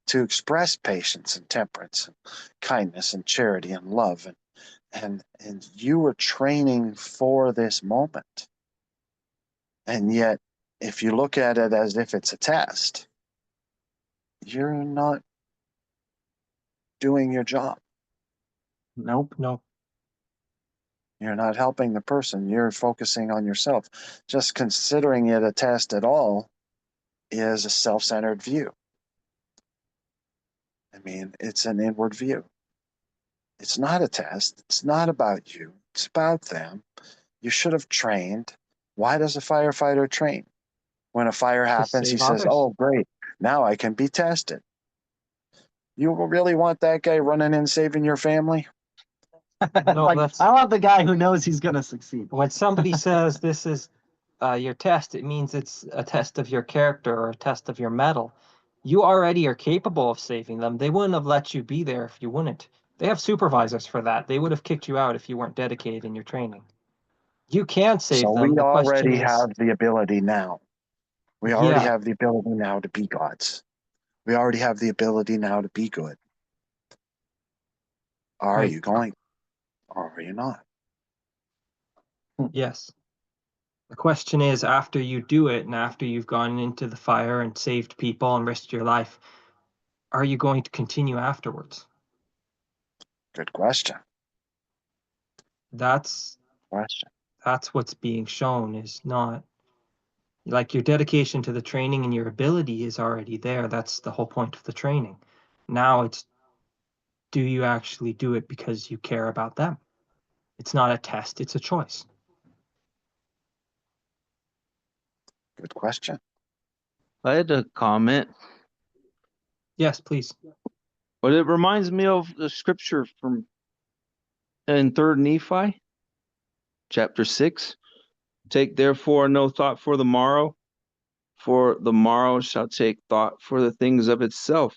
to express patience and temperance and kindness and charity and love, and you were training for this moment. And yet, if you look at it as if it's a test, you're not doing your job. Nope. No. You're not helping the person. You're focusing on yourself. Just considering it a test at all is a self-centered view. I mean, it's an inward view. It's not a test. It's not about you. It's about them. You should have trained. Why does a firefighter train? When a fire To happens, he save says, others. oh, great, now I can be tested. You really want that guy running in saving your family? No, Like, that's I want the guy who knows he's going to succeed. when somebody says this is your test, it means it's a test of your character or a test of your mettle. You already are capable of saving them. They wouldn't have let you be there if you wouldn't. They have supervisors for that. They would have kicked you out if you weren't dedicated in your training. You can So save we them. The question already is, have the ability now. We already yeah, have the ability now to be gods. We already have the ability now to be good. Are right, you going or are you not? yes. The question is, after you do it and after you've gone into the fire and saved people and risked your life, are you going to continue afterwards? Good question. That's Question. that's what's being shown, is not like your dedication to the training and your ability is already there. That's the whole point of the training. Now it's, do you actually do it because you care about them? It's not a test, it's a choice. Good question. I had a comment, Yes, please. but it reminds me of the scripture from in 3rd Nephi, chapter 6. Take therefore no thought for the morrow, for the morrow shall take thought for the things of itself.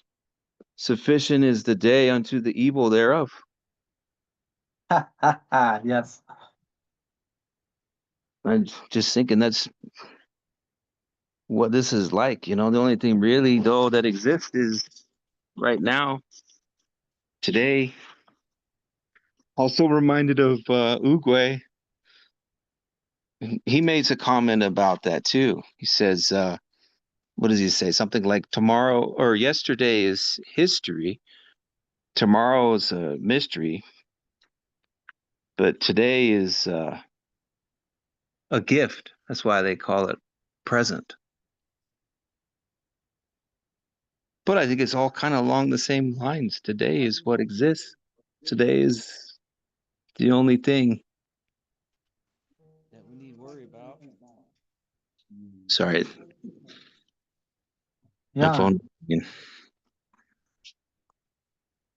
Sufficient is the day unto the evil thereof. Yes. I'm just thinking that's what this is like. The only thing really though that exists is right now, today. Also reminded of Uguay. He makes a comment about that too. He says, what does he say? Something like tomorrow or yesterday is history. Tomorrow is a mystery. But today is a gift. That's why they call it present. But I think it's all kind of along the same lines. Today is what exists. Today is the only thing that we need to worry about. Sorry, my Yeah. phone.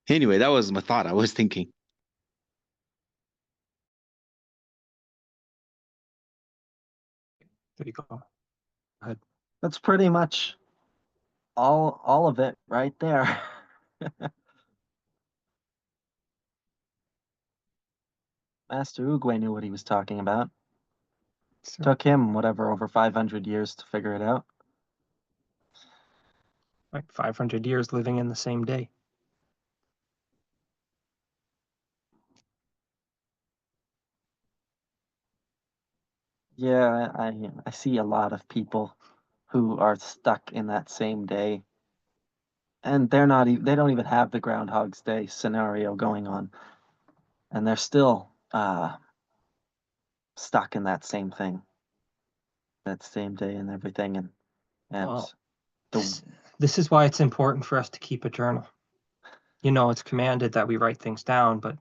Anyway, that was my thought. I was thinking. There you go. Go ahead. That's pretty much all of it right there. Master Uguay knew what he was talking about. So, Took him whatever over 500 years to figure it out. like 500 years living in the same day. Yeah, I see a lot of people who are stuck in that same day, and they don't even have the Groundhog's Day scenario going on, and they're still stuck in that same thing, that same day and everything, and Well, the this is why it's important for us to keep a journal. It's commanded that we write things down, but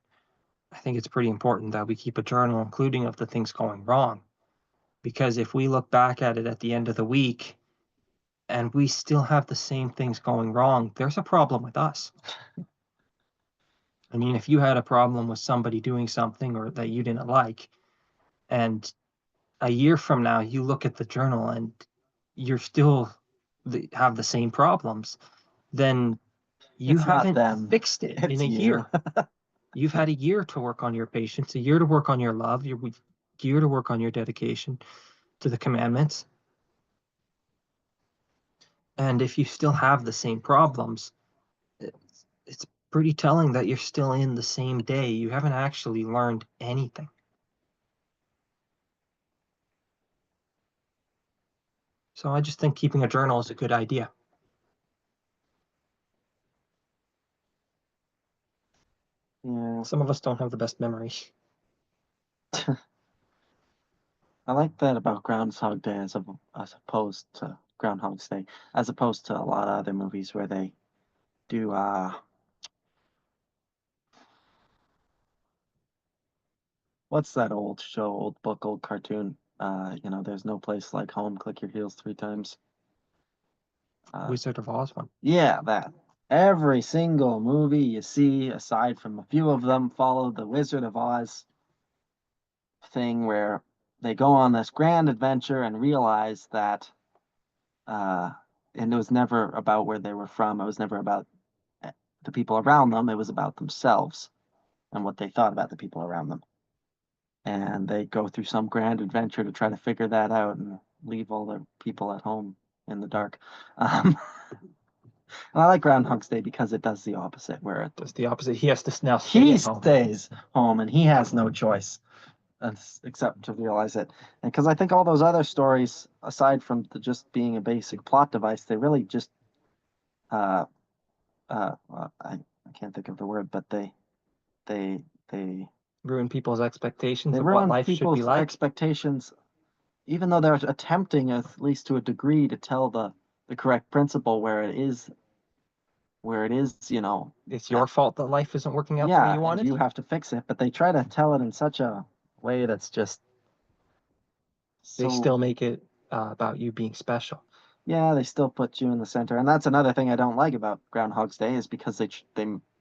I think it's pretty important that we keep a journal, including of the things going wrong. Because if we look back at it at the end of the week and we still have the same things going wrong, there's a problem with us. I mean, if you had a problem with somebody doing something or that you didn't like, and a year from now you look at the journal and you're still have the same problems, then you It's not haven't them, fixed it in it's a you. year. You've had a year to work on your patience, a year to work on your love, a year to work on your dedication to the commandments. And if you still have the same problems, it's pretty telling that you're still in the same day. You haven't actually learned anything. So I just think keeping a journal is a good idea. Yeah. Some of us don't have the best memory. I like that about Groundhog Day as opposed to Groundhog's Day, as opposed to a lot of other movies where they do what's that old show, old book, old cartoon? There's no place like home. Click your heels 3 times. Wizard of Oz one. Yeah, that. Every single movie you see, aside from a few of them, follow the Wizard of Oz thing where they go on this grand adventure and realize that, and it was never about where they were from. It was never about the people around them. It was about themselves and what they thought about the people around them. And they go through some grand adventure to try to figure that out and leave all the people at home in the dark. And I like Groundhog's Day because it does the opposite, where it does the opposite. He has to now stay he at home. stays home and he has no choice except to realize it. And because I think all those other stories, aside from just being a basic plot device, they really just I can't think of the word, but they ruin people's expectations they of what ruin life should be people's like. expectations, even though they're attempting, at least to a degree, to tell the correct principle where it is, It's your fault that life isn't working out the way yeah, you and wanted. you have to fix it. But they try to tell it in such a way that's just They so still make it about you being special. Yeah, they still put you in the center, and that's another thing I don't like about Groundhog's Day is because they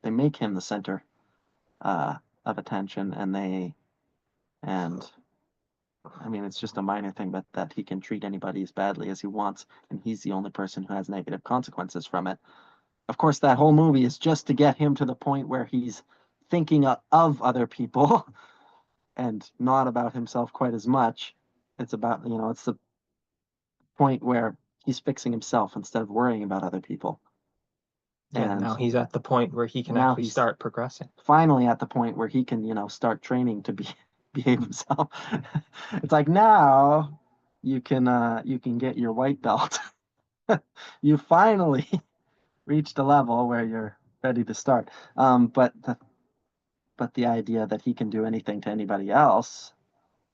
make him the center of attention, and I mean it's just a minor thing, but that he can treat anybody as badly as he wants, and he's the only person who has negative consequences from it. Of course, that whole movie is just to get him to the point where he's thinking of other people and not about himself quite as much. It's about, it's the point where he's fixing himself instead of worrying about other people. Yeah, And now he's at the point where he can now actually he's start progressing. finally at the point where he can, start training to behave himself. It's like now you can get your white belt. You finally reached a level where you're ready to start. But the idea that he can do anything to anybody else,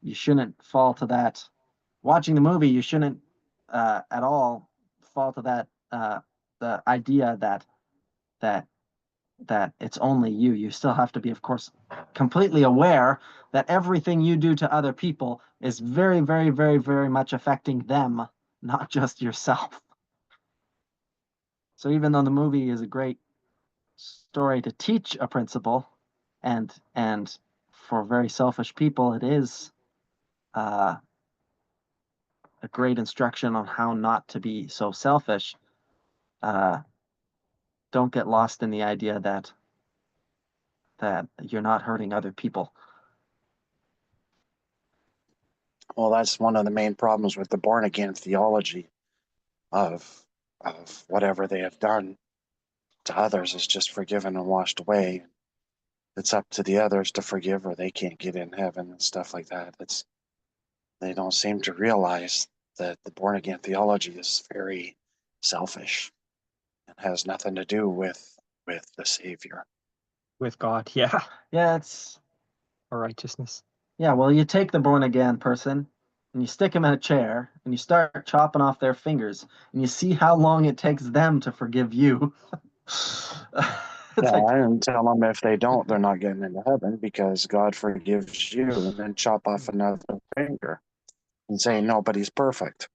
you shouldn't fall to that. Watching the movie, you shouldn't at all fall to that the idea that it's only you. You still have to be, of course, completely aware that everything you do to other people is very, very, very, very much affecting them, not just yourself. So even though the movie is a great story to teach a principle, and for very selfish people, it is a great instruction on how not to be so selfish. Don't get lost in the idea that you're not hurting other people. Well, that's one of the main problems with the born again theology of whatever they have done to others is just forgiven and washed away. It's up to the others to forgive, or they can't get in heaven and stuff like that. They don't seem to realize that the born again theology is very selfish and has nothing to do with the Savior. With God, yeah, Yeah, it's or righteousness. yeah. Well, you take the born again person and you stick them in a chair and you start chopping off their fingers and you see how long it takes them to forgive you. It's Yeah, like, and tell them if they don't, they're not getting into heaven because God forgives you, and then chop off another finger and say nobody's perfect.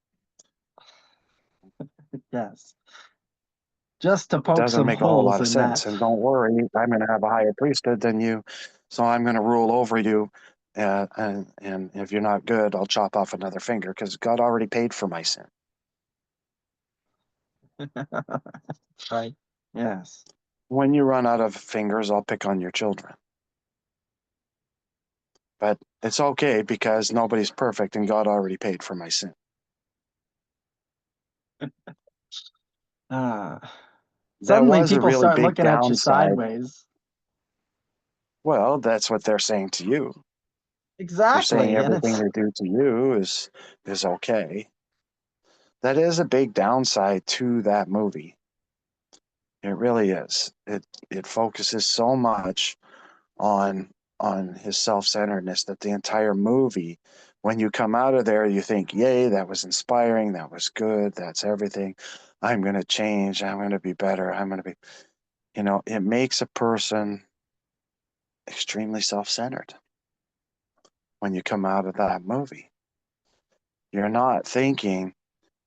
yes, just to It poke doesn't some make a whole lot holes of in sense. that. And don't worry, I'm going to have a higher priesthood than you, so I'm going to rule over you. And if you're not good, I'll chop off another finger because God already paid for my sin. Right. Yes. When you run out of fingers, I'll pick on your children. But it's okay because nobody's perfect and God already paid for my sin. Uh, That suddenly was a people really start big looking at you downside. sideways. Well, that's what they're saying to you. They're saying Exactly. And everything it's, they do to you is okay. That is a big downside to that movie. It really is. It focuses so much on his self-centeredness that the entire movie, when you come out of there, you think, yay, that was inspiring, that was good, that's everything. I'm going to change, I'm going to be better, I'm going to be, it makes a person extremely self-centered when you come out of that movie. You're not thinking,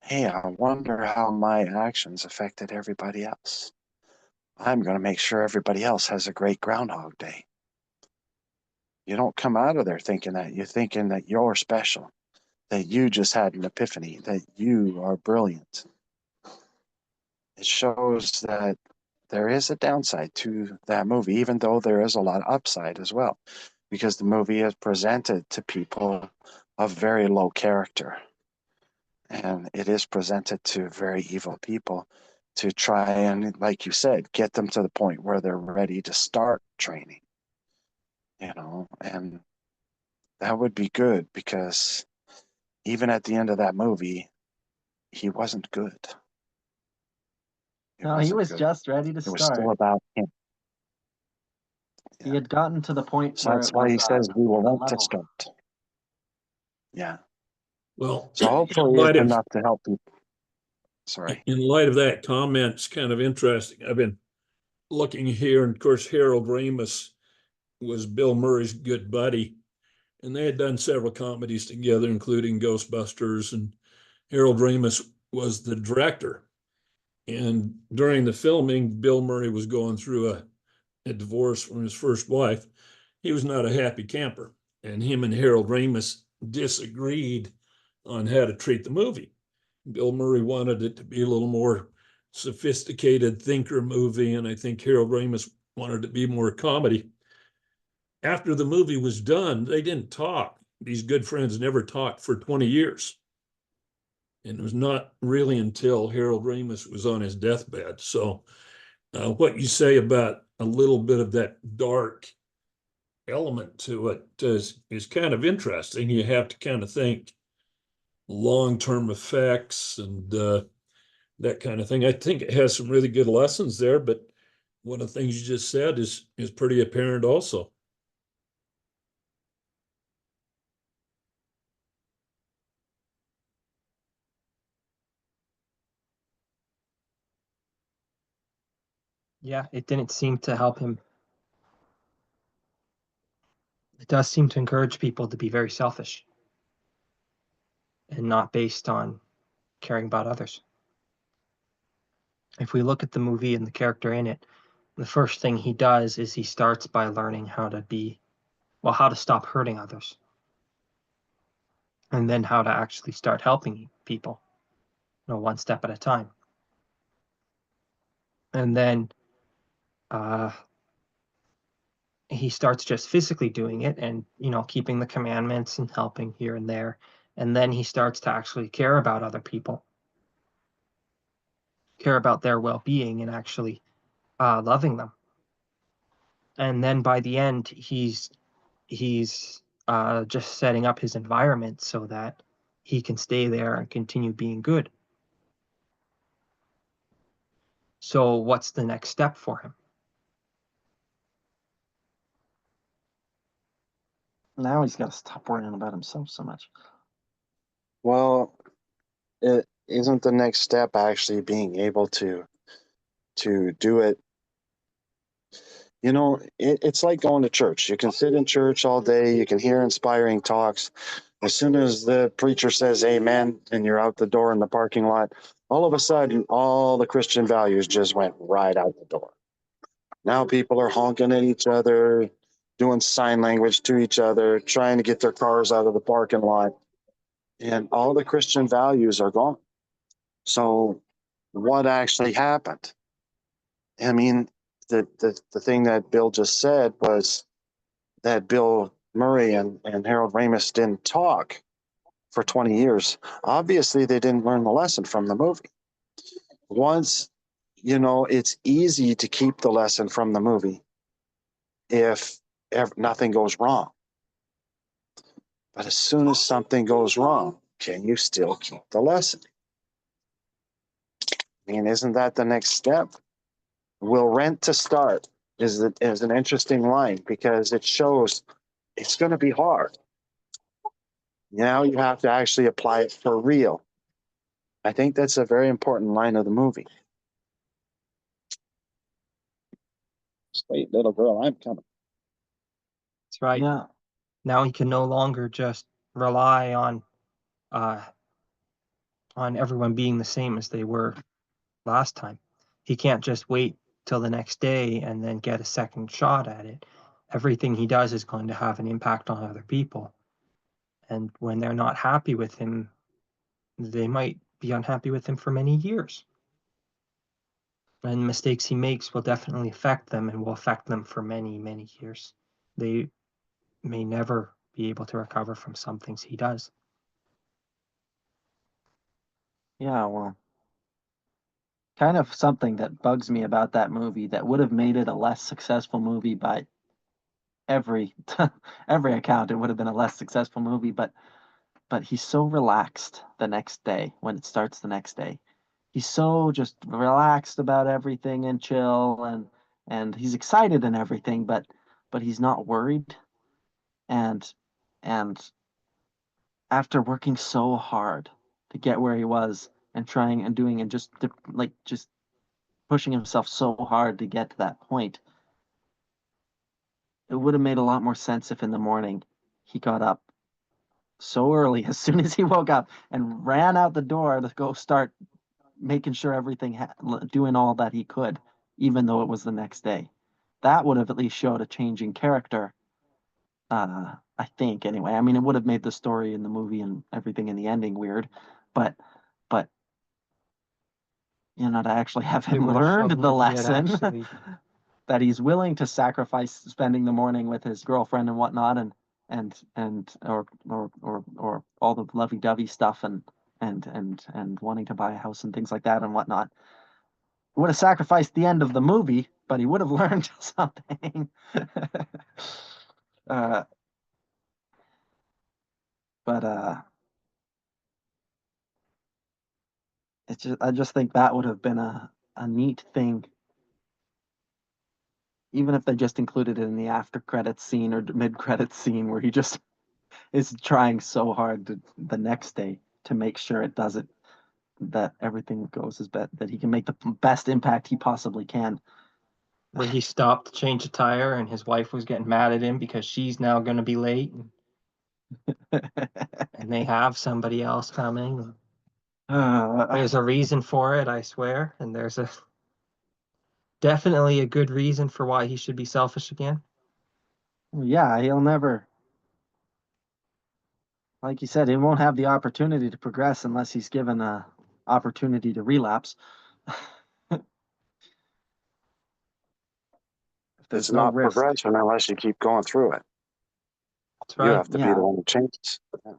hey, I wonder how my actions affected everybody else. I'm going to make sure everybody else has a great Groundhog Day. You don't come out of there thinking that. You're thinking that you're special, that you just had an epiphany, that you are brilliant. It shows that there is a downside to that movie, even though there is a lot of upside as well, because the movie is presented to people of very low character. And it is presented to very evil people to try and, like you said, get them to the point where they're ready to start training. And that would be good because even at the end of that movie, he wasn't good. no, he wasn't was good. just ready to It was still start. about him. He had gotten to the point So where that's it why was he says we will a want to level. start. Yeah. Well, So in hopefully light it's of enough to help people. Sorry. in light of that comment, it's kind of interesting. I've been looking here, and of course, Harold Ramis was Bill Murray's good buddy, and they had done several comedies together, including Ghostbusters and Harold Ramis was the director. And during the filming, Bill Murray was going through a divorce from his first wife. He was not a happy camper. And him and Harold Ramis disagreed on how to treat the movie. Bill Murray wanted it to be a little more sophisticated thinker movie, and I think Harold Ramis wanted it to be more comedy. After the movie was done, they didn't talk. These good friends never talked for 20 years. And it was not really until Harold Ramis was on his deathbed. So what you say about a little bit of that dark element to it is kind of interesting. You have to kind of think long-term effects and that kind of thing. I think it has some really good lessons there, but one of the things you just said is pretty apparent also. Yeah, it didn't seem to help him. It does seem to encourage people to be very selfish and not based on caring about others. If we look at the movie and the character in it, the first thing he does is he starts by learning how to stop hurting others. And then how to actually start helping people, one step at a time. And then he starts just physically doing it and, keeping the commandments and helping here and there. And then he starts to actually care about other people, care about their well-being and actually loving them. And then by the end, he's just setting up his environment so that he can stay there and continue being good. So what's the next step for him? Now he's got to stop worrying about himself so much. Well, it isn't the next step actually being able to do it. It's like going to church. You can sit in church all day, you can hear inspiring talks. As soon as the preacher says amen and you're out the door in the parking lot, all of a sudden all the Christian values just went right out the door. Now people are honking at each other, doing sign language to each other, trying to get their cars out of the parking lot, and all the Christian values are gone. So what actually happened? I mean, the thing that Bill just said was that Bill Murray and Harold Ramis didn't talk for 20 years. Obviously, they didn't learn the lesson from the movie. Once, it's easy to keep the lesson from the movie if nothing goes wrong. But as soon as something goes wrong, can you still keep the lesson? I mean, isn't that the next step? Will rent to start is an interesting line because it shows it's going to be hard. Now you have to actually apply it for real. I think that's a very important line of the movie. Sweet little girl, I'm coming. That's right. Yeah. Now he can no longer just rely on everyone being the same as they were last time. He can't just wait till the next day and then get a second shot at it. Everything he does is going to have an impact on other people. And when they're not happy with him, they might be unhappy with him for many years. And mistakes he makes will definitely affect them and will affect them for many, many years. They may never be able to recover from some things he does. Yeah, well, kind of something that bugs me about that movie that would have made it a less successful movie by every every account. It would have been a less successful movie, but he's so relaxed the next day when it starts the next day. He's so just relaxed about everything and chill and he's excited and everything, but he's not worried. And after working so hard to get where he was and trying and doing and just pushing himself so hard to get to that point, it would have made a lot more sense if in the morning he got up so early as soon as he woke up and ran out the door to go start making sure everything doing all that he could, even though it was the next day. That would have at least showed a change in character. I think anyway. I mean, it would have made the story in the movie and everything in the ending weird, but you know, to actually have him learn the lesson that he's willing to sacrifice spending the morning with his girlfriend and whatnot, and or all the lovey-dovey stuff and wanting to buy a house and things like that and whatnot. Would have sacrificed the end of the movie, but he would have learned something. It's just, I just think that would have been a neat thing, even if they just included it in the after credits scene or mid credits scene where he just is trying so hard the next day to make sure it does it, that everything goes as best, that he can make the best impact he possibly can. Where he stopped to change a tire and his wife was getting mad at him because she's now going to be late. And they have somebody else coming. There's a reason for it, I swear. And there's definitely a good reason for why he should be selfish again. Yeah, he'll never, like you said, he won't have the opportunity to progress unless he's given a opportunity to relapse. It's not progression unless you keep going through it. That's right. You have to be the one who changes. Yeah.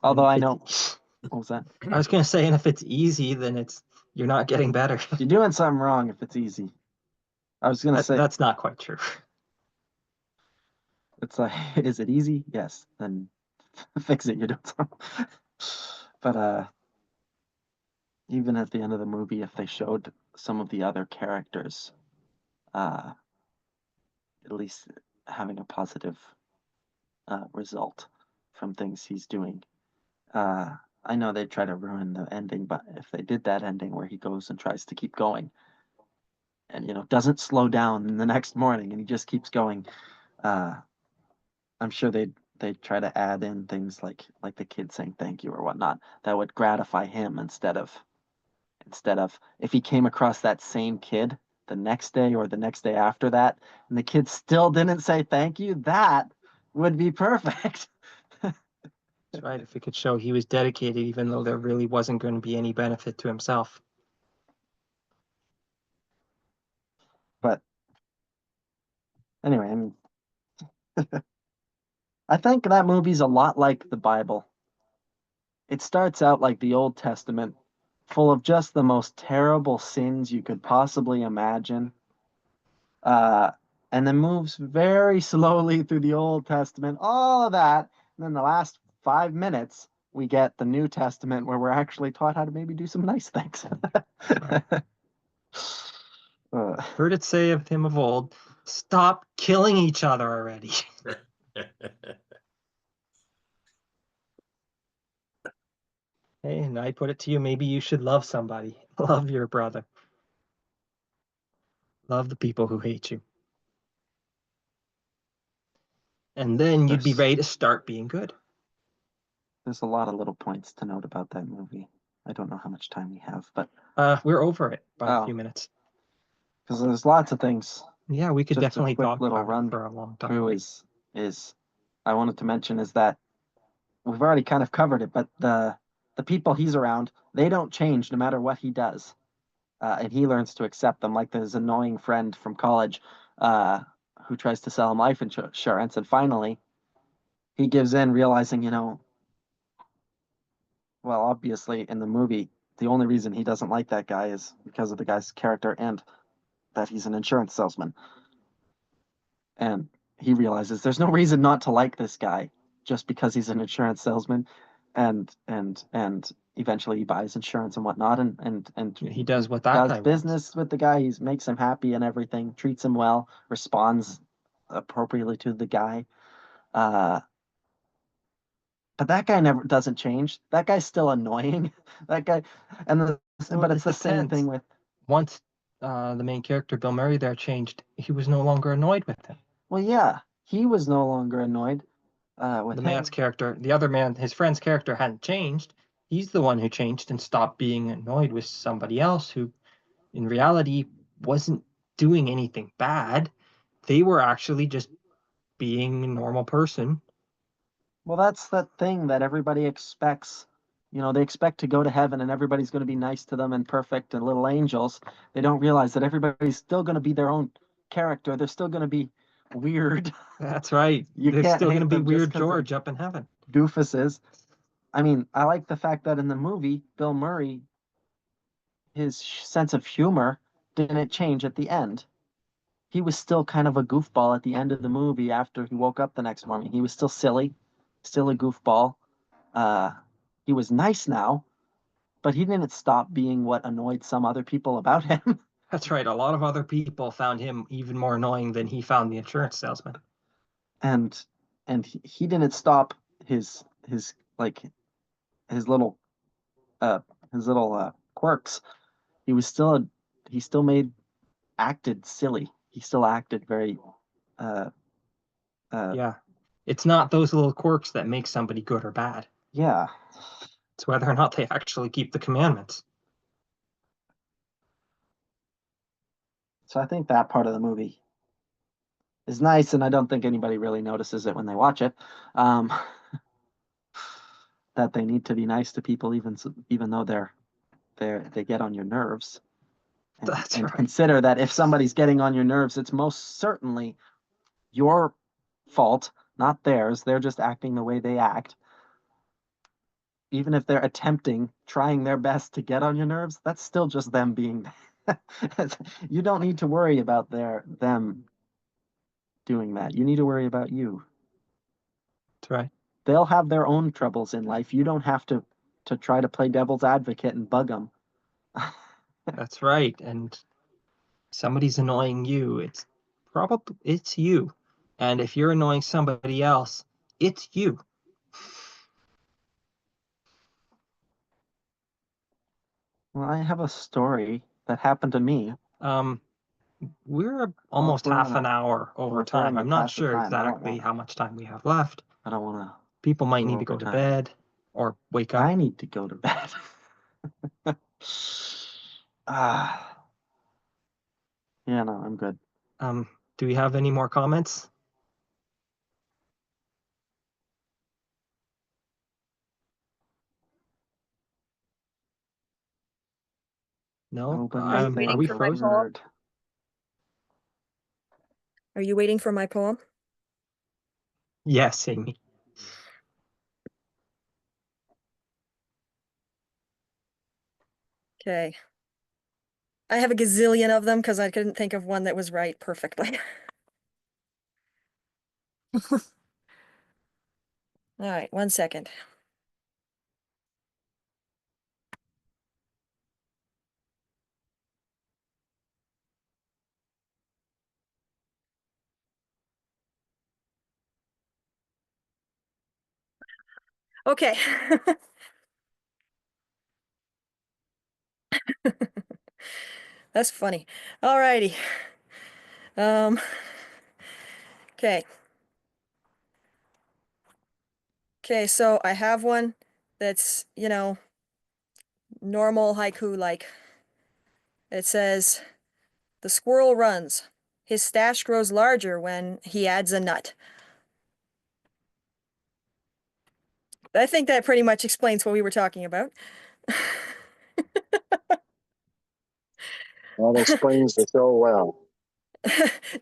Although I know, what was that? I was going to say, and if it's easy, then you're not getting better. You're doing something wrong if it's easy. I was going to say that's not quite true. It's like, is it easy? Yes. Then fix it. You're doing something. But even at the end of the movie, if they showed some of the other characters, at least having a positive result from things he's doing. I know they try to ruin the ending, but if they did that ending where he goes and tries to keep going and, you know, doesn't slow down in the next morning and he just keeps going, I'm sure they'd try to add in things like the kid saying thank you or whatnot that would gratify him instead of if he came across that same kid the next day or the next day after that and the kid still didn't say thank you, that would be perfect. That's right. If it could show he was dedicated, even though there really wasn't going to be any benefit to himself. But anyway, I mean, I think that movie's a lot like the Bible. It starts out like the Old Testament, full of just the most terrible sins you could possibly imagine. And then moves very slowly through the Old Testament, all of that. And then the last 5 minutes, we get the New Testament where we're actually taught how to maybe do some nice things. Heard it say of him of old, stop killing each other already. Hey, and I put it to you, maybe you should love somebody. Love your brother. Love the people who hate you. And then you'd be ready to start being good. There's a lot of little points to note about that movie. I don't know how much time we have, but we're over it by a few minutes. Because there's lots of things. Yeah, we could definitely talk little about run it for a long time. Through is I wanted to mention is that we've already kind of covered it, but the people he's around, they don't change no matter what he does, and he learns to accept them. Like his annoying friend from college, who tries to sell him life insurance, and finally, he gives in, realizing, you know, well, obviously in the movie, the only reason he doesn't like that guy is because of the guy's character and that he's an insurance salesman. And he realizes there's no reason not to like this guy just because he's an insurance salesman, and eventually he buys insurance and whatnot, and he does what that guy business wants. with the guy. He makes him happy and everything, treats him well, responds appropriately to the guy. But that guy never doesn't change. That guy's still annoying. That guy, but it's the same thing with once the main character Bill Murray there changed. He was no longer annoyed with him. Well, yeah, he was no longer annoyed with The him. man's character, the other man, his friend's character hadn't changed. He's the one who changed and stopped being annoyed with somebody else who, in reality, wasn't doing anything bad. They were actually just being a normal person. Well, that's that thing that everybody expects. You know, they expect to go to heaven and everybody's going to be nice to them and perfect and little angels. They don't realize that everybody's still going to be their own character. They're still going to be weird. That's right. You There's can't still going to hate be them just Weird 'cause they're George up in heaven. doofuses. I mean, I like the fact that in the movie, Bill Murray, his sense of humor didn't change at the end. He was still kind of a goofball at the end of the movie after he woke up the next morning. He was still silly, still a goofball. Uh, he was nice now, but he didn't stop being what annoyed some other people about him. That's right. A lot of other people found him even more annoying than he found the insurance salesman. and he didn't stop his like his little uh quirks. He was still he still made acted silly. He still acted very uh Yeah. It's not those little quirks that make somebody good or bad. yeah. It's whether or not they actually keep the commandments. So I think that part of the movie is nice, and I don't think anybody really notices it when they watch it. Um, that they need to be nice to people, even though they get on your nerves. That's And right. consider that if somebody's getting on your nerves, it's most certainly your fault, not theirs. They're just acting the way they act. Even if they're trying their best to get on your nerves, that's still just them being. You don't need to worry about them doing that. You need to worry about you. That's right. They'll have their own troubles in life. You don't have to try to play devil's advocate and bug them. That's right. And somebody's annoying you, it's you. And if you're annoying somebody else, it's you. Well, I have a story that happened to me. We're almost we're half on an hour over time. I'm not sure exactly how much time we have left. I don't want to. People might go need to go over to time. bed or wake up. I need to go to bed. Ah, yeah, no, I'm good. Do we have any more comments? No? Open Are you the waiting Are we for my frozen? poem? Are you waiting for my poem? Yes, Amy. Okay. I have a gazillion of them because I couldn't think of one that was right perfectly. All right, 1 second. Okay. That's funny. All righty. Okay. Okay, so I have one that's, normal haiku like. It says, "The squirrel runs. His stash grows larger when he adds a nut." I think that pretty much explains what we were talking about. That explains the show well.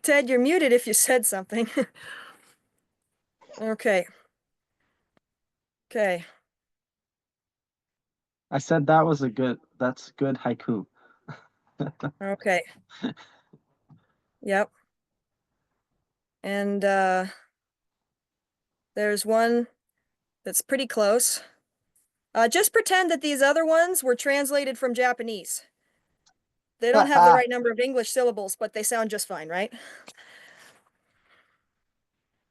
Ted, you're muted if you said something. Okay. Okay. I said that's good haiku. Okay. Yep. And there's one that's pretty close. Just pretend that these other ones were translated from Japanese. They don't have the right number of English syllables, but they sound just fine, right?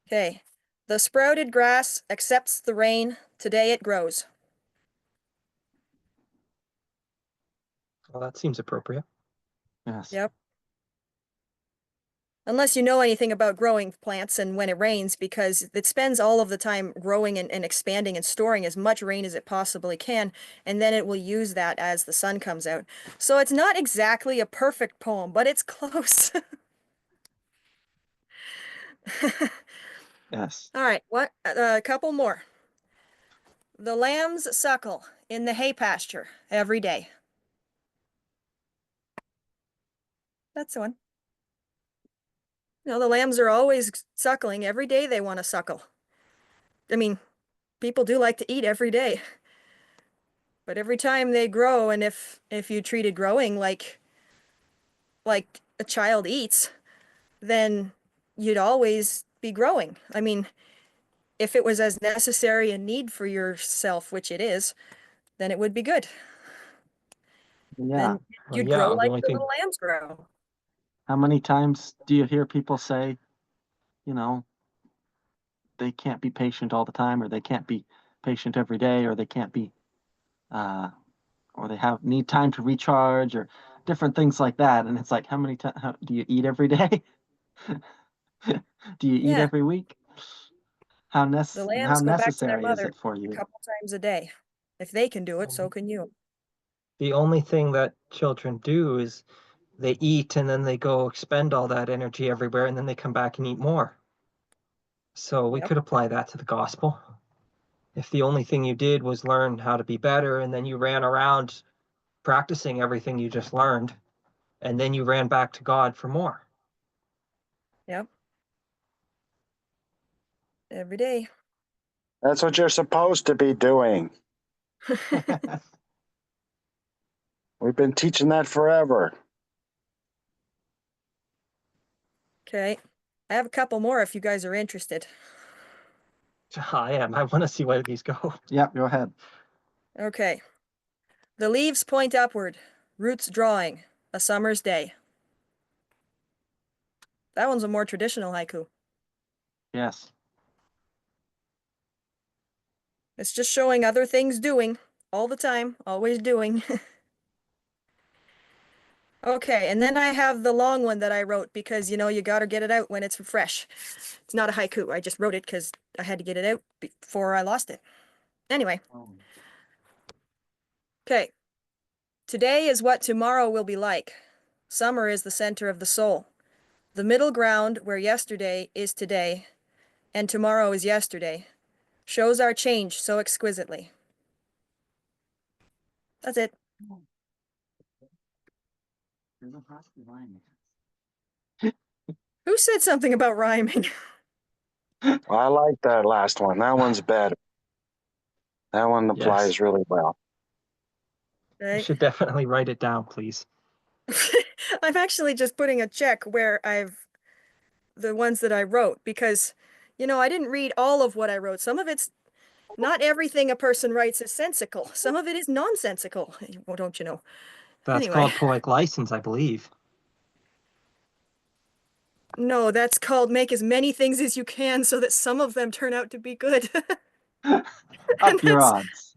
Okay. "The sprouted grass accepts the rain. Today it grows." Well, that seems appropriate. Yes. Yep. Unless you know anything about growing plants and when it rains, because it spends all of the time growing and expanding and storing as much rain as it possibly can, and then it will use that as the sun comes out. So it's not exactly a perfect poem, but it's close. Yes. All right, what? A couple more. The lambs suckle in the hay pasture every day. That's the one. You know, the lambs are always suckling. Every day they want to suckle. I mean, people do like to eat every day. But every time they grow, and if you treated growing like a child eats, then you'd always be growing. I mean, if it was as necessary a need for yourself, which it is, then it would be good. Yeah. Then Well, you'd grow yeah, the like only the thing, little lambs grow. How many times do you hear people say, you know, they can't be patient all the time, or they can't be patient every day, or they can't be, or they need time to recharge, or different things like that. And it's like, how many times do you eat every day? Do you eat Yeah, every week? the How lambs go back to their necessary is mother it for a you? couple times a day. If they can do it, so can you. the only thing that children do is they eat and then they go expend all that energy everywhere and then they come back and eat more. So we Yep. could apply that to the gospel. If the only thing you did was learn how to be better and then you ran around practicing everything you just learned and then you ran back to God for more. Yep. Every day. That's what you're supposed to be doing. We've been teaching that forever. Okay. I have a couple more if you guys are interested. I am. I want to see where these go. Yep, go ahead. Okay. The leaves point upward, roots drawing, a summer's day. That one's a more traditional haiku. Yes. It's just showing other things doing all the time, always doing. Okay, and then I have the long one that I wrote because, you know, you gotta get it out when it's fresh. It's not a haiku. I just wrote it because I had to get it out before I lost it. Anyway. Okay. Today is what tomorrow will be like. Summer is the center of the soul. The middle ground where yesterday is today and tomorrow is yesterday shows our change so exquisitely. That's it. Who said something about rhyming? I like that last one. That one's better. That one applies Yes. really well. You Right. should definitely write it down, please. I'm actually just putting a check where the ones that I wrote because, you know, I didn't read all of what I wrote. Some of it's not everything a person writes is sensical. Some of it is nonsensical. Well, don't you know? That's Anyway, called poetic license, I believe. no, that's called make as many things as you can so that some of them turn out to be good. Up your that's odds.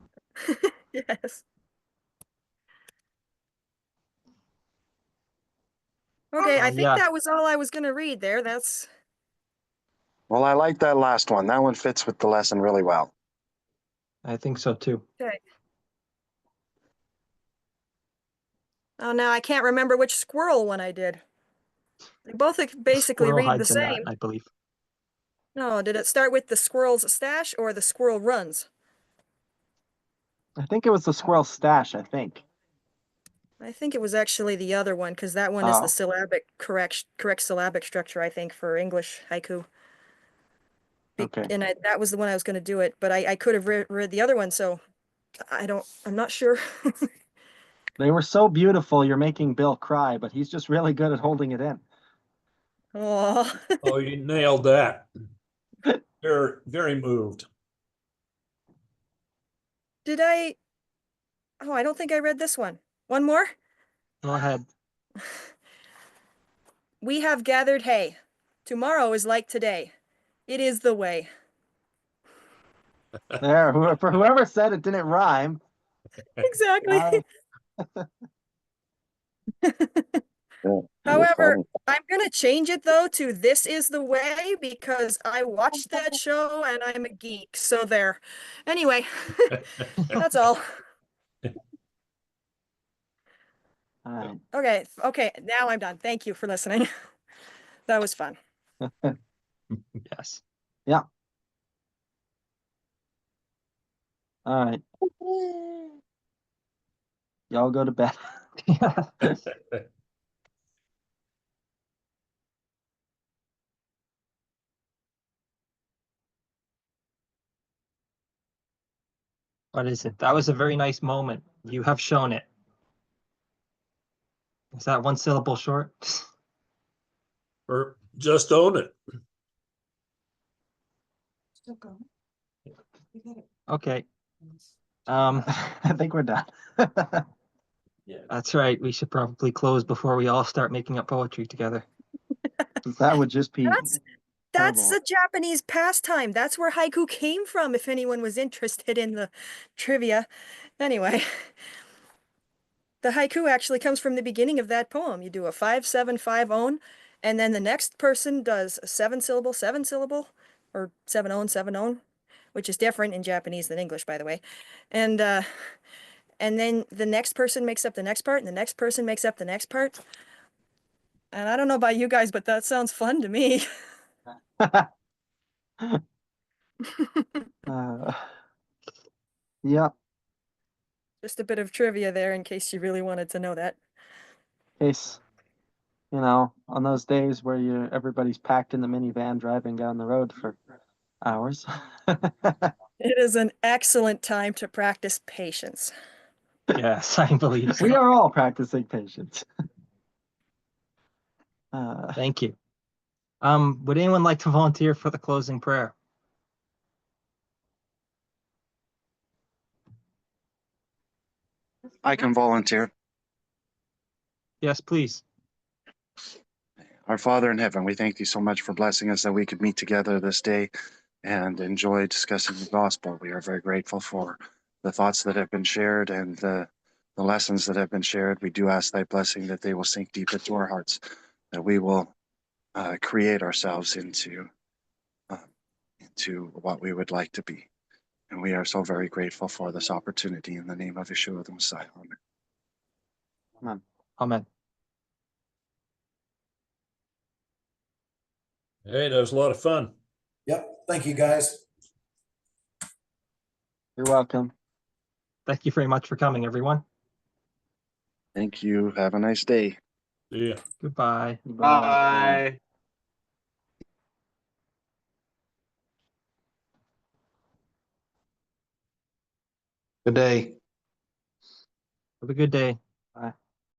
yes. Okay, I think Yeah, that was all I was gonna read there. Well, I like that last one. That one fits with the lesson really well. I think so too. Okay. Oh, now I can't remember which squirrel one I did. They both basically Squirrel read the hides in that, same. I believe. No, did it start with the squirrel's stash or the squirrel runs? I think it was the squirrel stash, I think. I think it was actually the other one because that one is the Oh. syllabic correct syllabic structure, I think, for English haiku. Okay. And that was the one I was going to do it, but I could have read the other one, so I'm not sure. They were so beautiful, you're making Bill cry, but he's just really good at holding it in. Oh, Oh, you nailed that. Very, very moved. did I? Oh, I don't think I read this one. One more? Go ahead. We have gathered hay. Tomorrow is like today. It is the way. There, for whoever said it didn't rhyme. Exactly. Yeah, it was However, funny. I'm gonna change it though to This Is the Way because I watched that show and I'm a geek. So there. Anyway, that's all. All right. Okay, now I'm done. Thank you for listening. That was fun. Yes. Yeah. All right. Y'all go to bed. What is it? That was a very nice moment. You have shown it. Is that one syllable short? Or just own it. Still going. You got it. Okay. I think we're done. That's right. We should probably close before we all start making up poetry together. That would just be That's terrible. a Japanese pastime. That's where haiku came from, if anyone was interested in the trivia. Anyway, the haiku actually comes from the beginning of that poem. You do a 5-7-5 own, and then the next person does a 7-syllable, or 7 own, which is different in Japanese than English, by the way. And then the next person makes up the next part, and the next person makes up the next part. And I don't know about you guys, but that sounds fun to me. Yeah. Just a bit of trivia there in case you really wanted to know that. Case, on those days where everybody's packed in the minivan driving down the road for hours. It is an excellent time to practice patience. Yes, I believe so. We are all practicing patience. Thank you. Would anyone like to volunteer for the closing prayer? I can volunteer. Yes, please. Our Father in heaven, we thank you so much for blessing us that we could meet together this day and enjoy discussing the gospel. We are very grateful for the thoughts that have been shared and the lessons that have been shared. We do ask thy blessing that they will sink deep into our hearts, that we will create ourselves into what we would like to be. And we are so very grateful for this opportunity in the name of Yeshua the Messiah. Amen. Amen. Amen. Hey, that was a lot of fun. Yep. Thank you, guys. You're welcome. Thank you very much for coming, everyone. Thank you. Have a nice day. Yeah. Goodbye. Bye. Good day. Have a good day.